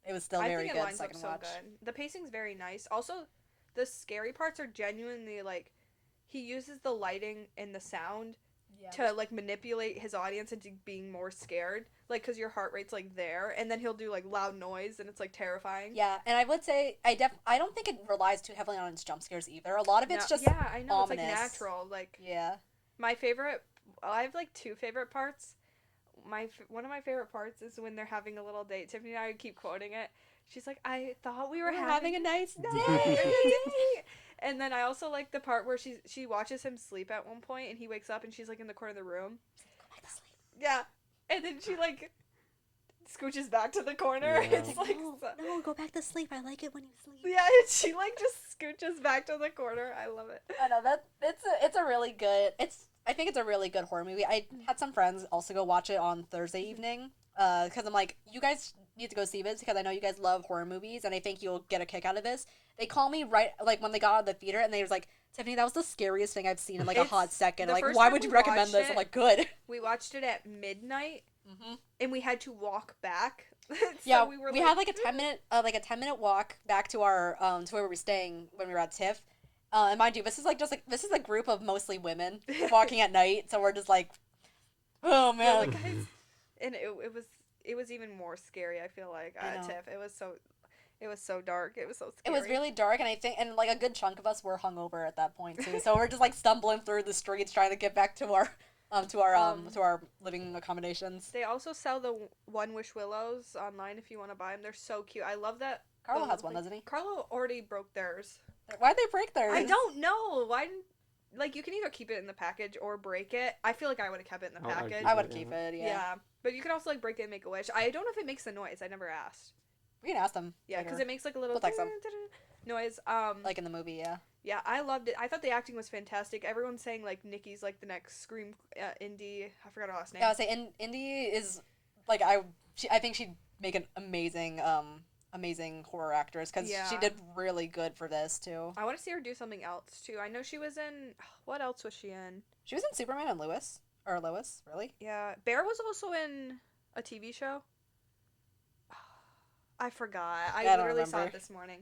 it was still very think good. It lines Second up so watch. good. The pacing's very nice. Also, the scary parts are genuinely like he uses the lighting and the sound to like manipulate his audience into being more scared, like because your heart rate's like there, and then he'll do like loud noise and it's like terrifying. Yeah, and I would say I don't think it relies too heavily on its jump scares either. A lot of it's just yeah, I know ominous. It's like natural. Like yeah. My favorite, I have like two favorite parts. One of my favorite parts is when they're having a little date. Tiffany and I keep quoting it. She's like, I thought we were having a nice day. day. And then I also like the part where she watches him sleep at one point, and he wakes up and she's like in the corner of the room. Go back to sleep. Yeah, and then she like scooches back to the corner. Yeah. It's like no, go back to sleep. I like it when you sleep. yeah, and she like just scooches back to the corner. I love it. I know that it's a really good. I think it's a really good horror movie. I had some friends also go watch it on Thursday evening. Because I'm like, you guys need to go see this because I know you guys love horror movies and I think you'll get a kick out of this. They call me right like when they got out of the theater and they was like, Tiffany, that was the scariest thing I've seen in like a hot second. the Like, first why time would we you recommend watched this? it- I'm like, good. We watched it at midnight, Mm-hmm. and we had to walk back. So Yeah, we were had like a 10-minute walk back to our to where we were staying when we were at TIFF. And mind you, this is a group of mostly women walking at night, so we're just like, oh Yeah, man. like, guys, and it was even more scary. I feel like I at know. TIFF, it was so dark. It was so It scary. was really dark, and I think, and like a good chunk of us were hungover at that point too. So we're just like stumbling through the streets trying to get back to our living accommodations. They also sell the One Wish Willows online if you want to buy them. They're so cute. I love that. Carlo the- has one, doesn't he? Carlo already broke theirs. Why'd they break theirs? I don't know. Why didn't like you can either keep it in the package or break it. I feel like I would have kept it in the Oh, I'd package. keep I would it, keep yeah. it. yeah. Yeah. But you can also like break it and make a wish. I don't know if it makes the noise. I never asked. We can ask them. Yeah, because later. it makes like a little We'll text them. noise. Like in the movie, yeah. Yeah, I loved it. I thought the acting was fantastic. Everyone's saying like Nikki's like the next Scream indie. I forgot her last name. Yeah, I would say Indy is like I think she'd make an amazing horror actress because Yeah. she did really good for this too. I want to see her do something else too. I know she was in. What else was she in? She was in Superman and Lois, really? Yeah, Bear was also in a TV show. I forgot. I don't literally saw it remember. this morning.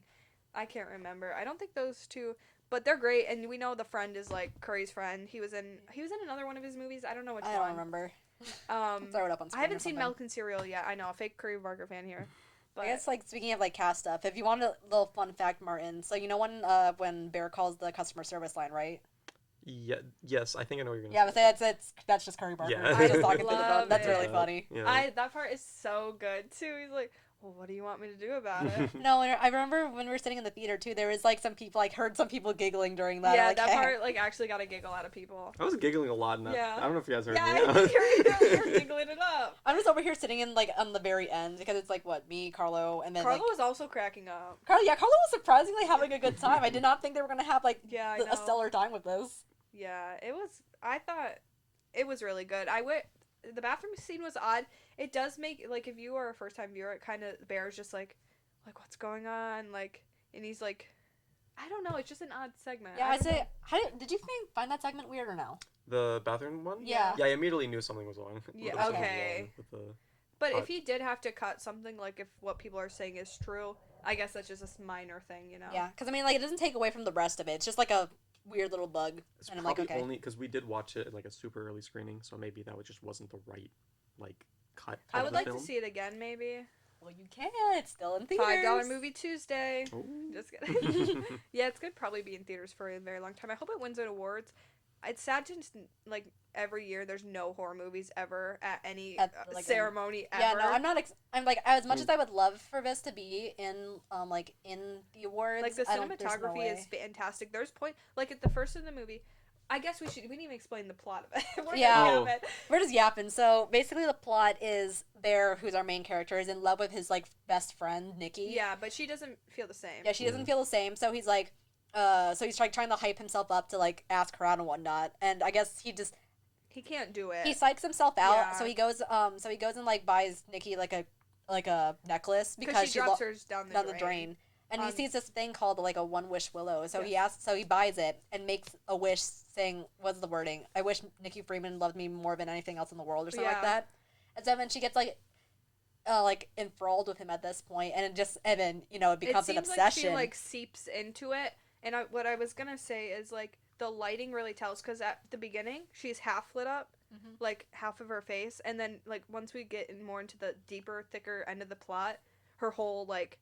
I can't remember. I don't think those two, but they're great. And we know the friend is like Curry's friend. He was in another one of his movies. I don't know which I one. don't remember. Um, Throw it up on I screen haven't or seen something. Milk and Cereal yet. I know, a fake Curry Barker fan here. But I guess like speaking of like cast stuff, if you want a little fun fact, Martin. So you know when Bear calls the customer service line, right? Yeah. Yes, I think I know what you're gonna Yeah, say. but that's just Curry Barker. Yeah. He's just I talking through the love phone. That's it. really funny. Yeah. that part is so good too. He's like, well, what do you want me to do about it? No, and I remember when we were sitting in the theater too. There was like some people, like heard some people giggling during that. Yeah, like, that hey. part like actually got a giggle out of people. I was giggling a lot in that. Yeah. I don't know if you guys heard Yeah, me. you're giggling it up. I'm just over here sitting in like on the very end because it's like what me, Carlo, and then Carlo like was also cracking up. Carlo. Yeah, Carlo was surprisingly having a good time. I did not think they were gonna have like Yeah, I a know. stellar time with this. Yeah, it was. I thought it was really good. The bathroom scene was odd. It does make like if you are a first time viewer, it kind of Bear's just like what's going on, like, and he's like, I don't know. It's just an odd segment. Yeah, I I'd don't say. know. Did you find that segment weird or no? The bathroom one? Yeah. Yeah, I immediately knew something was wrong. Yeah, There was something okay. wrong with the- But if he did have to cut something, like if what people are saying is true, I guess that's just a minor thing, you know. Yeah, because I mean, like it doesn't take away from the rest of it. It's just like a weird little bug, It's and I'm like, probably okay. only because we did watch it at like a super early screening, so maybe that just wasn't the right like cut. I of would the like film. to see it again, maybe. Well, you can. It's still in theaters. $5 movie Tuesday. Ooh. Just kidding. Yeah, it's gonna probably be in theaters for a very long time. I hope it wins an awards. It's sad to just, like every year there's no horror movies ever at any like, ceremony ever. Yeah, no, I'm not. I'm like as much as I would love for this to be in, like in the awards. Like the there's no cinematography way. is fantastic. There's like at the first of the movie. I guess we didn't even explain the plot of it. We're Yeah. just Oh. yapping. We're just yapping. So basically, the plot is Bear, who's our main character, is in love with his like best friend Nikki. Yeah, but she doesn't feel the same. Yeah, she doesn't Yeah. feel the same. So he's like, so he's like trying to hype himself up to like ask her out and whatnot. And I guess he He can't do it. he psychs himself out. Yeah. So he goes and like buys Nikki like a necklace because she drops lo- hers down down the drain. And he Um, sees this thing called like a one wish willow. So Yes. he buys it and makes a wish saying, what's the wording? I wish Nikki Freeman loved me more than anything else in the world or something like Yeah. that. And so then she gets like enthralled with him at this point, and then it becomes it an seems obsession. like she like seeps into it. And what I was gonna say is like the lighting really tells because at the beginning she's half lit up, Mhm. like half of her face, and then like once we get more into the deeper, thicker end of the plot, her whole like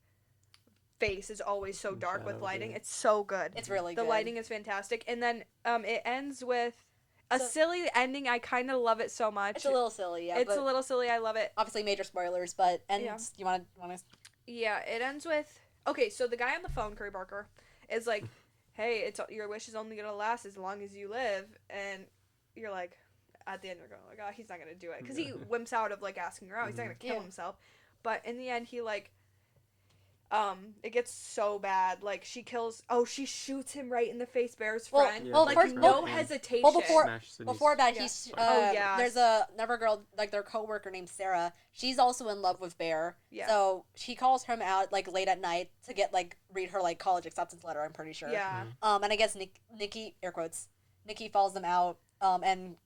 face is always so Some dark with shadows, lighting. yeah. It's so good. It's really The good. lighting is fantastic, and then it ends with a So- silly ending. I kind of love it so much. It's a little silly, yeah. It's but a little silly. I love it. obviously major spoilers, but Yeah. you want to Yeah, it ends with okay. So the guy on the phone, Curry Barker, is like, "Hey, your wish is only gonna last as long as you live," and you're like, at the end, you're going like, "Oh, he's not gonna do it," because he wimps out of like asking her out. He's not gonna kill Yeah. himself, but in the end, he like, it gets so bad. Like she shoots him right in the face. Bear's Well- friend, well, like first- no well, hesitation. well, before- Smash Sydney's- Before that, Yeah. he's Oh, yeah. there's another girl, like their coworker named Sarah. She's also in love with Bear. Yeah. So she calls him out like late at night to get like read her like college acceptance letter. I'm pretty sure. Yeah, Mm-hmm. And I guess Nikki air quotes Nikki follows them out. And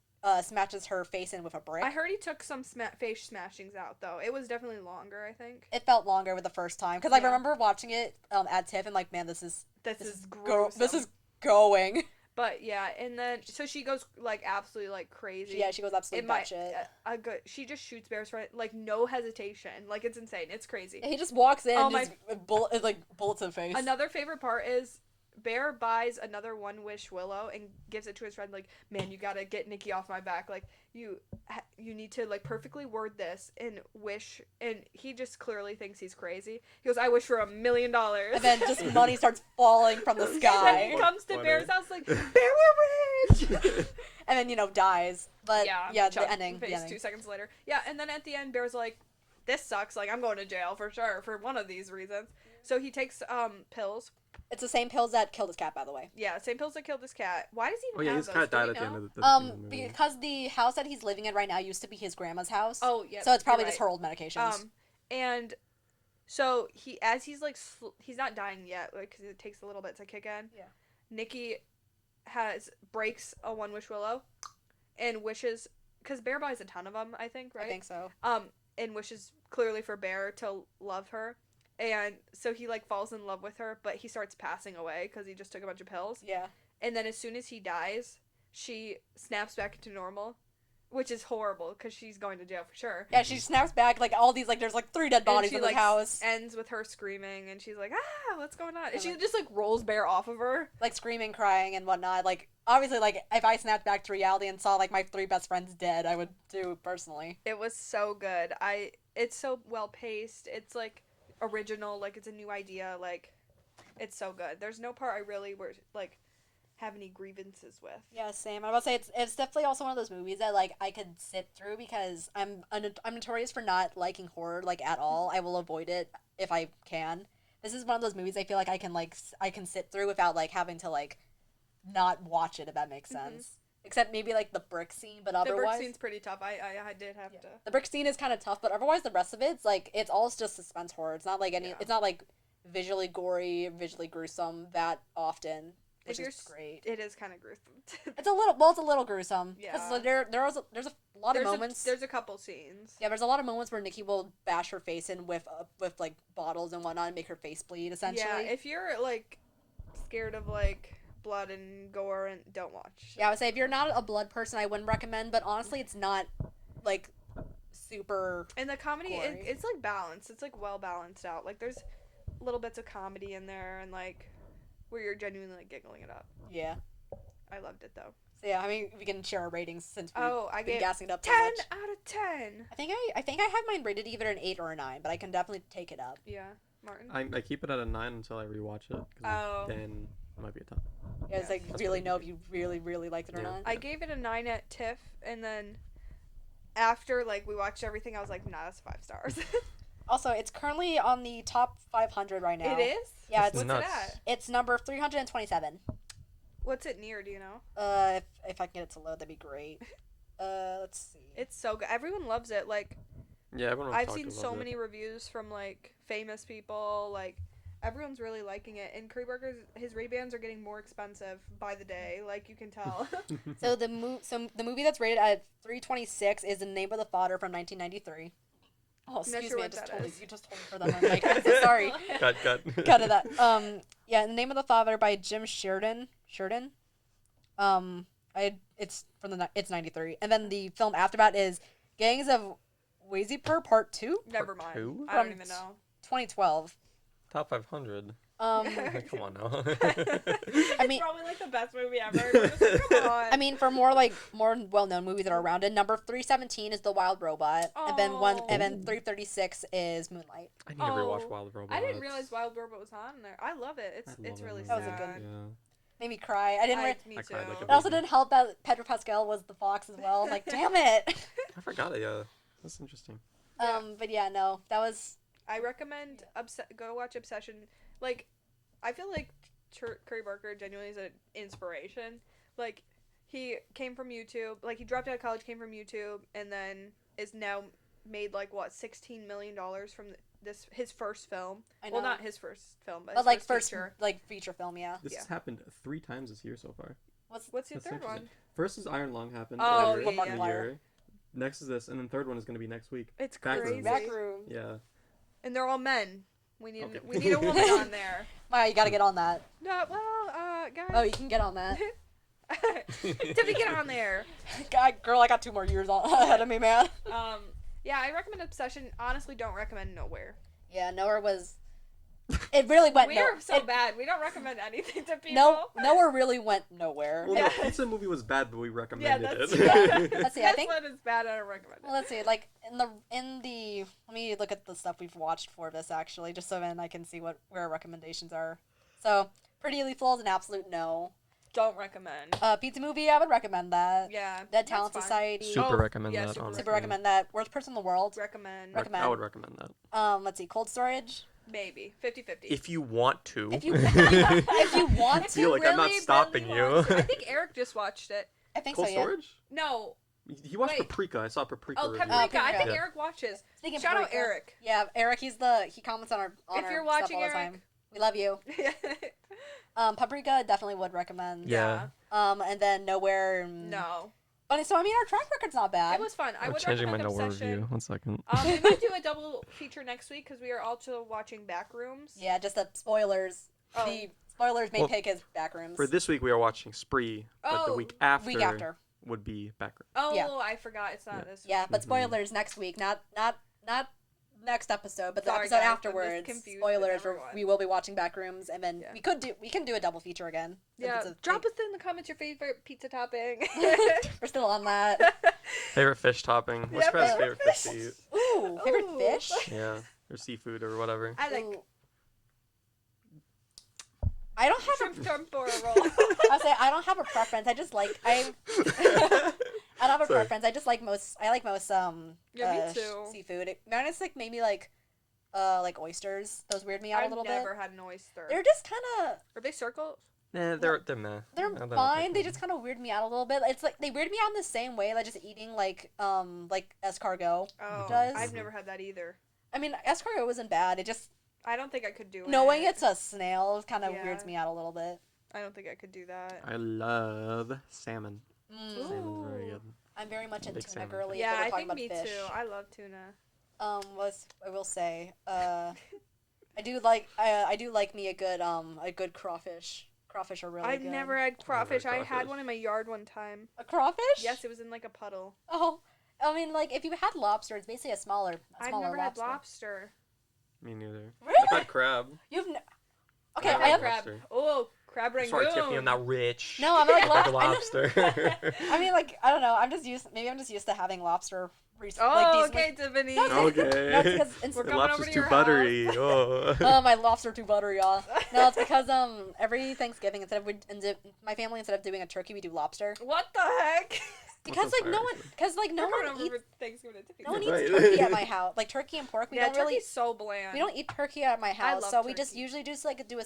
smashes her face in with a brick. I heard he took some face smashings out though. It was definitely longer. I think It felt longer with the first time because I Yeah. remember watching it at TIFF and like, man, this is this gross. this is going. But yeah, and then so she goes like absolutely like crazy. Yeah, she goes absolutely it might batshit. she just shoots Bear's friend like no hesitation. Like it's insane. It's crazy. He just walks in, Oh, and just bullets in the face. Another favorite part is Bear buys another one wish willow and gives it to his friend like, man, you gotta get Nikki off my back. Like you need to like perfectly word this and wish. And he just clearly thinks he's crazy. He goes, I wish for $1 million. And then just money starts falling from the And then sky. he comes to Funny. Bear's house like, Bear, we're rich. And then dies. But yeah, the ending. Face The ending. 2 seconds later. Yeah, and then at the end, Bear's like, this sucks. Like I'm going to jail for sure for one of these reasons. So he takes pills. It's the same pills that killed his cat, by the way. Yeah, same pills that killed his cat. Why does he Oh even yeah, have his those? cat Do died we at the end know? of the movie. Because the house that he's living in right now used to be his grandma's house. Oh yeah. So it's probably you're just right. her old medications. And so he's like he's not dying yet, like 'cause it takes a little bit to kick in. Yeah. Nikki breaks a one wish willow, and wishes because Bear buys a ton of them, I think, right? I think so. And wishes clearly for Bear to love her, and so he like falls in love with her, but he starts passing away because he just took a bunch of pills, Yeah. and then as soon as he dies, she snaps back into normal. which is horrible because she's going to jail for sure. Yeah, she snaps back like all these like there's like 3 dead bodies she, in the like, house, ends with her screaming, and she's like, "Ah, what's going on?" And And, she like- just like rolls Bear off of her. like screaming, crying, and whatnot. Like obviously, like if I snapped back to reality and saw like my 3 best friends dead, I would do personally. It was so good. It's so well paced. It's like original. Like it's a new idea. Like it's so good. There's no part I really were like have any grievances with. Yeah, same. I'm about to say it's definitely also one of those movies that like I could sit through because I'm notorious for not liking horror like at all. I will avoid it if I can. This is one of those movies I feel like I can I can sit through without like having to like not watch it, if that makes sense. Except maybe like the brick scene, but The otherwise brick scene's pretty tough. I did have to. the brick scene is kind of tough, but otherwise the rest of it's like it's all just suspense horror. It's not like any. Yeah. It's not like visually gory, visually gruesome that often, which If is great. It is kind of gruesome. It's a little. Well, it's a little gruesome. 'Cause, Yeah. like, there's a lot of moments. There's a couple scenes. Yeah, there's a lot of moments where Nikki will bash her face in with like bottles and whatnot and make her face bleed. Essentially. Yeah, if you're like scared of like blood and gore, and don't watch. Yeah, I would say if you're not a blood person, I wouldn't recommend. But honestly, it's not like super. And the comedy, Gory. it's like balanced. It's like well balanced out. Like there's little bits of comedy in there, and like where you're genuinely like giggling it up. Yeah. I loved it though. So yeah, I mean, we can share our ratings since we've I been gave gassing it up so 10 much. out of 10. I think I have mine rated either an 8 or a 9, but I can definitely take it up. Yeah, Martin. I keep it at a 9 until I rewatch it. 'Cause Oh. Then it might be a 10. Yeah, it's like That's really pretty know good. if you really, really liked it or Yeah. not. I gave it a 9 at TIFF, and then after like we watched everything, I was like, nah, that's 5 stars. Also, it's currently on the top 500 right now. It is. Yeah, That's it's What's nuts. it at? it's number 327. What's it near? Do you know? If I can get it to load, that'd be great. Let's see. It's so good. Everyone loves it. Like Yeah, everyone I've talked seen about so it. many reviews from like famous people. Like everyone's really liking it. And Curry Burger's his Ray-Bans are getting more expensive by the day. Like you can tell. So the movie that's rated at 326 is The Name of the Father from 1993. Oh, not excuse sure me, what that is. you just told me for them. I'm like, I'm so sorry. Cut. Cut of that. Yeah, The Name of the Father by Jim Sheridan. It's it's 93, and then the film after that is Gangs of Wasseypur Part 2, Never mind. Who? I don't From even know. 2012. Top 500. Um, Come on now. I mean, Probably like the best movie ever. Just, come on. I mean, for more well-known movies that are around it, number 317 is The Wild Robot, and then Oh. 336 is Moonlight. I need to rewatch Oh, Wild Robot. I didn't realize Wild Robot was on there. I love it. It's I love really that That was a sad. good- Yeah. Made me cry. I didn't. Me I too. cried like a It also baby. didn't help that Pedro Pascal was the fox as well. Like, damn it. I forgot it. Yeah, that's interesting. But yeah, no, that was. I recommend go watch Obsession. Like, I feel like Curry Barker genuinely is an inspiration. Like, he came from YouTube. Like, he dropped out of college, came from YouTube, and then is now made like what $16 million from his first film. I Well, know. not his first film, but, But his like first feature. feature film, yeah. This Yeah. has happened 3 times this year so far. What's your That's third one? interesting. First is Iron Lung happened Oh, earlier yeah, in yeah. the year. Next is this, and then third one is going to be next week. It's Backrooms. crazy. Backroom. Yeah. And they're all men. We need Okay. we need a woman on there. Wow, you gotta get on that. No, well, guys. Oh, you can get on that. Tiffany, get on there. Girl, I got 2 more years ahead of me, man. Yeah, I recommend Obsession. Honestly, don't recommend Nowhere. Yeah, Nowhere was. It really went. We no- are so it- bad. We don't recommend anything to people. No, Nowhere really went nowhere. Well, Yeah. the pizza movie was bad, but we Yeah, recommended that's it. Let's see. I That's think. what is bad. I don't recommend it. Well, let's see. Like in the. Let me look at the stuff we've watched for this actually, just so then I can see where our recommendations are. So, Pretty Lethal is an absolute no. Don't recommend. Pizza Movie, I would recommend that. Yeah. Dead that's Talent fine. Society. Super recommend that. super honestly. Super recommend that. Worst Person in the World. Recommend. Recommend. I would recommend that. Let's see. Cold Storage. Maybe 50-50. If you want to. If you if you want If to, feel like I'm not really, stopping really you. want to. I think Eric just watched it. I think Cold so. Yeah. Storage? No. He watched Wait. Paprika. I saw Paprika. Oh, review. Paprika. I think Yeah. Eric watches. Speaking of Shout out Paprika- Eric. Yeah, Eric. He comments on our If you're stuff watching, all the Eric. time. We love you. Paprika definitely would recommend. Yeah. And then Nowhere. No. But so I mean, our track record's not bad. It was fun. I I'm would changing my recommend Nowhere Obsession. review. 1 second. We might do a double feature next week because we are also watching Backrooms. Yeah, just the spoilers. Oh. The spoilers may Well, pick his Backrooms. For this week, we are watching Spree, but the Oh, week after. week after. would be background. Oh, Yeah. I forgot. It's not this. Yeah, but Mhm. spoilers next week. Not next episode, but the Sorry, episode guys, I'm just afterwards. confused Spoilers. with everyone. We will be watching Backrooms, and then Yeah. we can do a double feature again. since Yeah. it's a Drop big- us in the comments your favorite pizza topping. We're still on that. Favorite fish topping. What's Yeah, Brad's favorite favorite fish to fish. eat? Ooh, favorite Ooh. fish? Yeah, or seafood or whatever. I like Ooh. I don't have shrimp tempura roll. I'll say I don't have a preference. I just like I don't have a Sorry. preference. I just like most. I like most Yeah, me too. seafood. Minus like maybe like oysters. Those weird me out I've a little never bit. had an oyster. They're just kind of Are they circles? Nah, they're meh. they're I don't fine. They think- just kind of weird me out a little bit. It's like they weird me out in the same way like just eating like escargot. Oh, Does- I've never had that either. I mean escargot wasn't bad. It just I don't think I could do it. knowing it's a snail kind of Yeah. weirds me out a little bit. I don't think I could do that. I love salmon. Mm. Salmon's very Ooh. good. I'm very much a Big tuna salmon. girly. Yeah, if we're I talking think about me fish. too. I love tuna. I will say, I do like me a good crawfish. Crawfish are really I've good. never had crawfish. I had crawfish. one in my yard one time. A crawfish? Yes, it was in like a puddle. Oh, I mean, like if you had lobster, it's basically a smaller I've never lobster. had lobster. Me neither. Really? I've had crab. You've okay. Yeah, I have. crab. crab. Oh, crab rangoon. Sorry, Tiffany, I'm not rich. No, I'm like, like a I know- lobster. I mean, like I don't know. I'm just used to having lobster. Oh, recently. okay, Tiffany. No, Okay. No, it's because We're The coming over lobster's to too your buttery. house. Oh. my lobster too buttery, y'all. No, it's because every Thanksgiving my family instead of doing a turkey, we do lobster. What the heck? Because so like no one, sorry. because like no We're one coming over eats for Thanksgiving at Tiffany's. no one Right. eats turkey at my house. Like turkey and pork, we Yeah, don't really turkey's so bland. we don't eat turkey at my house. love So we just turkey. usually just like do a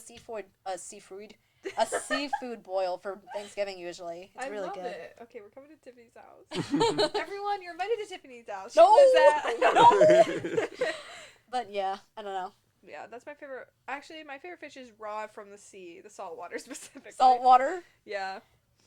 seafood boil for Thanksgiving usually. It's I really love good. it. Okay, we're coming to Tiffany's house. Everyone, you're invited to Tiffany's house. She No! lives at- But yeah, I don't know. Yeah, that's my favorite. Actually, my favorite fish is raw from the sea, the salt water specifically. Salt water. Yeah.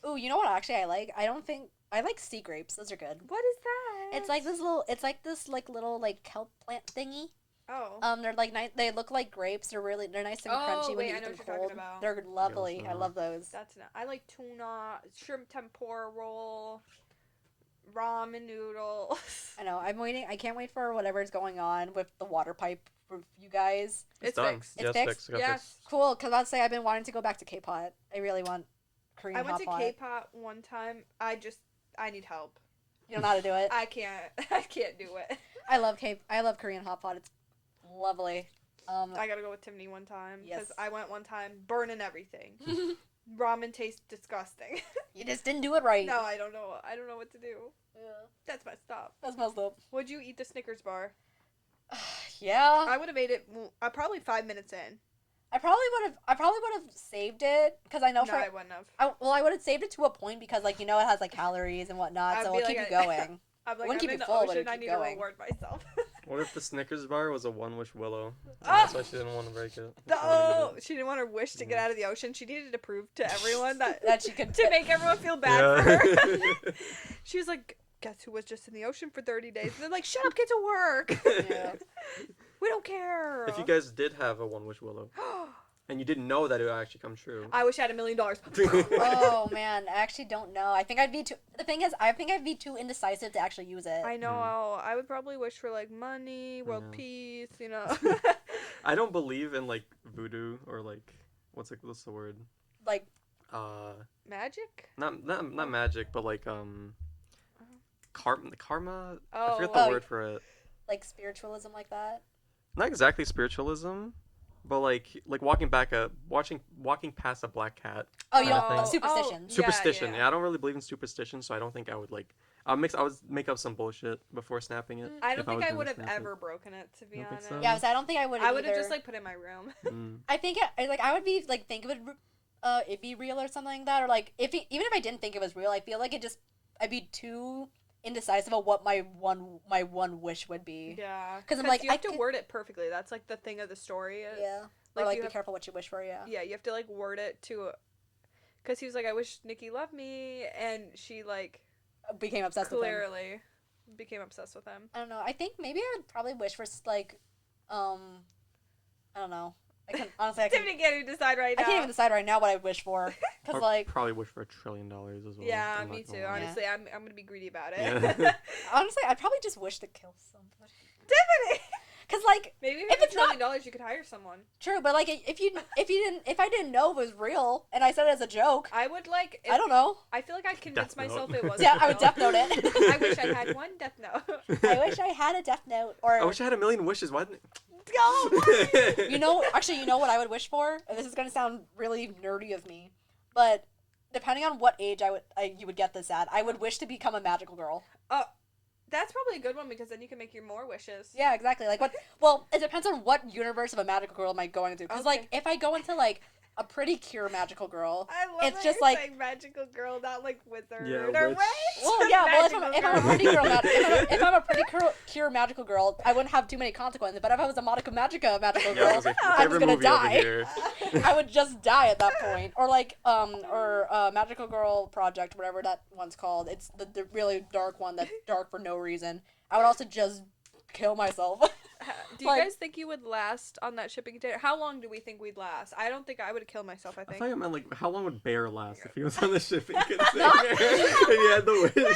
Ooh, you know what actually I like? I like sea grapes. Those are good. What is that? It's like this little kelp plant thingy. Oh. They're like nice. They look like grapes. They're nice and Oh, crunchy when wait, you I eat know them what you're talking cold. about. They're lovely. I Yum. love those. That's not. I like tuna, shrimp tempura roll, ramen noodles. I know. I'm waiting. I can't wait for whatever's going on with the water pipe for you guys. It's done. fixed. It's Yeah, fixed? fixed. I got Yes. fixed. Cool, because I'd say I've been wanting to go back to K-pop. I really want Korean I went hot to pot. K-pop one time. I need help. You don't know how to do it. I can't do it. I love Korean hot pot. It's lovely. I gotta go with Tiffany one time because Yes. I went one time burning everything. Ramen tastes disgusting. You just didn't do it right. No, I don't know. I don't know what to do. Yeah. That's messed up. That's messed up. Would you eat the Snickers bar? Yeah. I would have ate it probably 5 minutes in. I probably would have saved it because I know No, for I wouldn't have. I would have saved it to a point because like it has like calories and whatnot, I'd so be it'll like, keep you going. I'm like, wouldn't I'm keep in you the full, but ocean. it'd I keep need going. to reward myself. What if the Snickers bar was a one-wish willow? Ah! That's why she didn't want to break it. No, she didn't want her wish to get out of the ocean. She needed to prove to everyone that That she could to make everyone feel bad for her. Yeah. She was like, "Guess who was just in the ocean for 30 days?" And they're like, "Shut up, get to work. Yeah. We don't care." If you guys did have a one-wish willow and you didn't know that it would actually come true. I wish I had $1 million. Oh man, I actually don't know. I think I'd be too. The thing is, I think I'd be too indecisive to actually use it. I know. I would probably wish for like money, world Yeah. peace. You know. I don't believe in like voodoo or like what's the word? Like Magic. Not magic, but like karma. I Oh. forget the Oh. word for it. spiritualism like that. Not exactly spiritualism, but like walking past a black cat. Oh, you kinda don't thing. superstitions. Yeah, Superstition. yeah. Yeah, I don't really believe in superstition, so I don't think I would like. I would make up some bullshit before snapping it. I don't if think was I gonna would have snap it. ever broken it. To be You don't think honest. so? Yeah, so I don't think I would. I would have either. just like put it in my room. Mm. I think I would be like think of it be real or something like that, or like even if I didn't think it was real, I feel like I'd be too indecisive of what my one wish would be. Yeah. 'Cause I'm like, you have I to could- word it perfectly. That's like the thing of the story. Yeah. Like, Or like you be have- careful what you wish for. Yeah. Yeah, you have to like word it to. Because he was like, I wish Nikki loved me, and she like Became obsessed with him. clearly became obsessed with him. I don't know. I think maybe I would probably wish for like, I don't know. I can honestly I Tiffany can't even decide right I now. can't even decide right now what I wish for Because, like, probably wish for $1 trillion as well. Yeah, I'm not me gonna too. lie. Honestly, I'm gonna be greedy about it. Yeah. honestly, I'd probably just wish to kill somebody. Tiffany. Because, like, Maybe If if it's it's $1 trillion, you could hire someone. true, but, like, if I didn't know it was real, and I said it as a joke, I would like. I don't know. I feel like I'd convince Death Note. myself it was. Yeah, I real. would Death Note it. I wish I had one Death Note. I wish I had a Death Note. Or, I wish I had a million wishes. Why didn't? Go. you know what I would wish for? And this is going to sound really nerdy of me, but depending on what age you would get this at, I would wish to become a magical girl. That's probably a good one because then you can make your more wishes. Yeah, exactly. Like what? Well, it depends on what universe of a magical girl am I going into. Because like, if I go into like a Pretty Cure magical girl, I love it's that just you're like, saying magical girl, not like wizard Yeah, or witch. witch. well, yeah. Well, if I'm a pretty girl, if I'm a pretty cure magical girl, I wouldn't have too many consequences. But if I was a Monica Magica magical Yeah, I girl, was like, I was favorite gonna movie over die. here. I would just die at that point. Or like, Magical Girl Project, whatever that one's called. It's the really dark one that's dark for no reason. I would also just kill myself. Do you Like- guys think you would last on that shipping container? How long do we think we'd last? I don't think I would have killed myself. I I think. thought you meant like how long would Bear last if he was on the shipping container and he had the wish?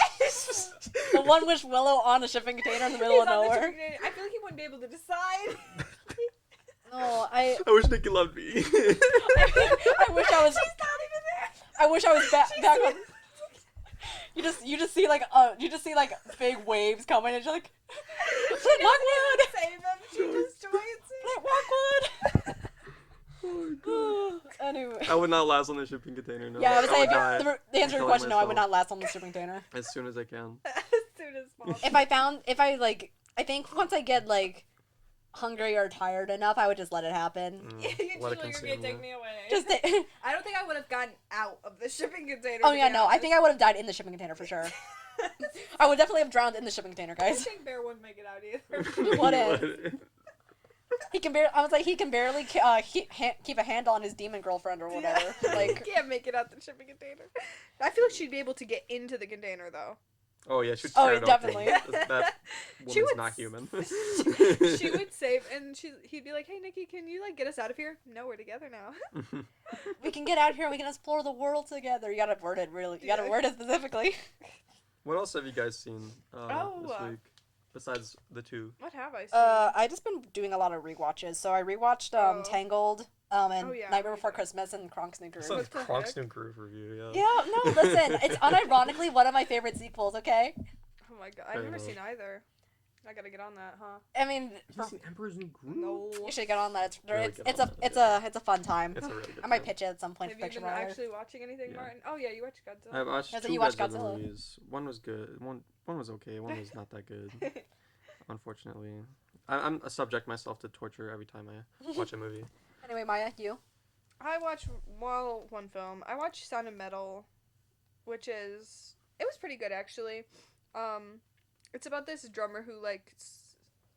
The one wish Willow on the shipping container in the middle He's of on the nowhere. shipping container. I feel like he wouldn't be able to decide. No, I I wish Nikki loved me. I wish I was. She's not even there. I wish I was back She's- on. You just see like big waves coming and you're like, She Flint doesn't Lockwood, even save him. She destroys him. Flint Lockwood. Anyway, I would not last on the shipping container. No. yeah, I was would saying die. the answer to your Killing question. No, I would myself not last on the shipping container. as soon as I can. As soon as possible. I think once I get like hungry or tired enough, I would just let it happen. You Let it you're gonna consume take you. me away. Just I don't think I would have gotten out of the shipping container. oh to yeah, be no, I honest. think I would have died in the shipping container for sure. I would definitely have drowned in the shipping container, I guys. think Bear wouldn't make it out either. What if? He can barely. I was like, he can barely keep a handle on his demon girlfriend or whatever. Like, can't make it out the shipping container. I feel like she'd be able to get into the container though. Oh yeah, she'd Oh, tear it definitely. open. That She woman's would not s- human. She would save, and he'd be like, "Hey Nikki, can you like get us out of here? No, we're together now." we can get out here. We can explore the world together. You gotta word it really. You gotta word it specifically. What else have you guys seen this Oh, week besides the two? What have I seen? I just been doing a lot of rewatches. So I rewatched Oh. Tangled, and Oh, yeah, Nightmare we Before did. Christmas and Kronk's New Groove. Some That's perfect. Kronk's New Groove review, yeah. Yeah, no, listen, it's unironically one of my favorite sequels. Okay, Oh my god, I've Fair never enough. seen either. I gotta get on that, huh? I mean, Have you seen Emperor's New Groove? No. you should get on that. Really It's get it's on a that, it's yeah. a fun time. It's a really good I might time. pitch it at some point Have for you Fiction been Writer. actually watching anything, Yeah. Martin? Oh yeah, you watched Godzilla. I watched Yeah, so two you watched Godzilla Godzilla. movies. One was good. One was okay. One was not that good. Unfortunately, I'm a subject myself to torture every time I watch a movie. Anyway, Maya, you. I watched one film. I watched Sound of Metal, which is it was pretty good actually. It's about this drummer who like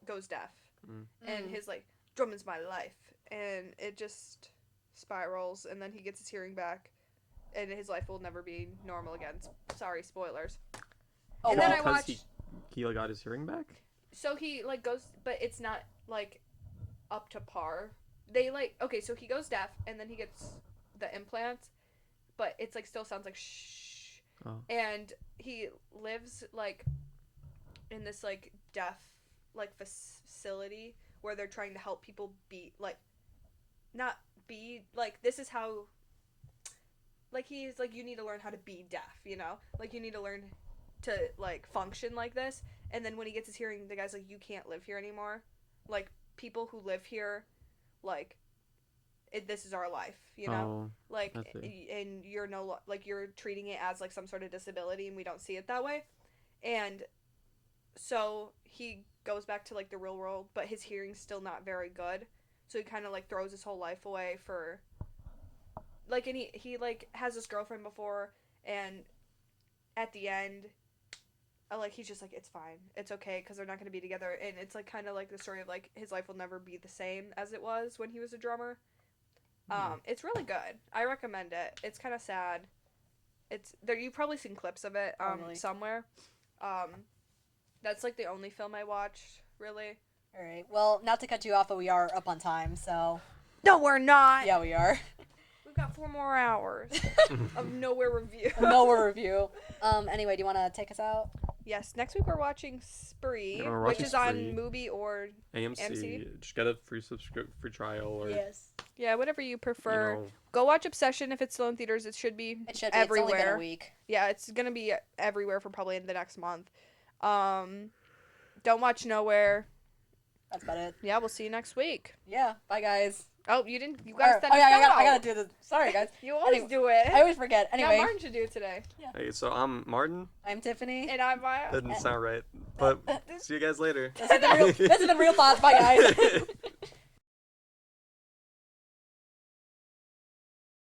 goes deaf, and his like drumming's my life, and it just spirals, and then he gets his hearing back, and his life will never be normal again. Sorry, spoilers. Oh, And then well. I Because watched. he got his hearing back. So he like goes, but it's not like up to par. They like okay, so he goes deaf, and then he gets the implants, but it's like still sounds like shh. Oh. And he lives like in this like deaf like facility where they're trying to help people be like not be like this is how like he's like you need to learn how to be deaf, you know? Like you need to learn to like function like this. And then when he gets his hearing, the guy's like, you can't live here anymore. Like people who live here, like this is our life, you know? Like I see. and you're like you're treating it as like some sort of disability, and we don't see it that way. And so he goes back to like the real world, but his hearing's still not very good. So he kind of like throws his whole life away for like, and he like has this girlfriend before, and at the end like he's just like it's fine, it's okay, because they're not going to be together. And it's like kind of like the story of like his life will never be the same as it was when he was a drummer. It's really good. I recommend it. It's kind of sad. It's there. You've probably seen clips of it Probably. somewhere. That's like the only film I watched really. All right. Well, not to cut you off, but we are up on time, so No, we're not. yeah, we are. We got 4 more hours of Nowhere review. Nowhere review. Anyway, do you want to take us out? Yes, next week we're watching Spree, Yeah, we're which watching is on Spree. Mubi or AMC, AMC? just get a free free trial or yeah, whatever you prefer. you know, Go watch Obsession if it's still in theaters. It should be. It should be. It's only been a Everywhere. week. Yeah, it's gonna be everywhere for probably in the next month. Don't watch Nowhere. That's about it. Yeah, we'll see you next week. Yeah. Bye, guys. Oh, you didn't. You gotta send oh yeah, us I gotta out. do this. Sorry, guys. You always Anyway, do it. I always forget. Yeah, Anyway, Martin should do it today. hey, so I'm Martin. I'm Tiffany. And I'm Maya. That didn't sound right, but see you guys later. This has been real thoughts. Bye, guys.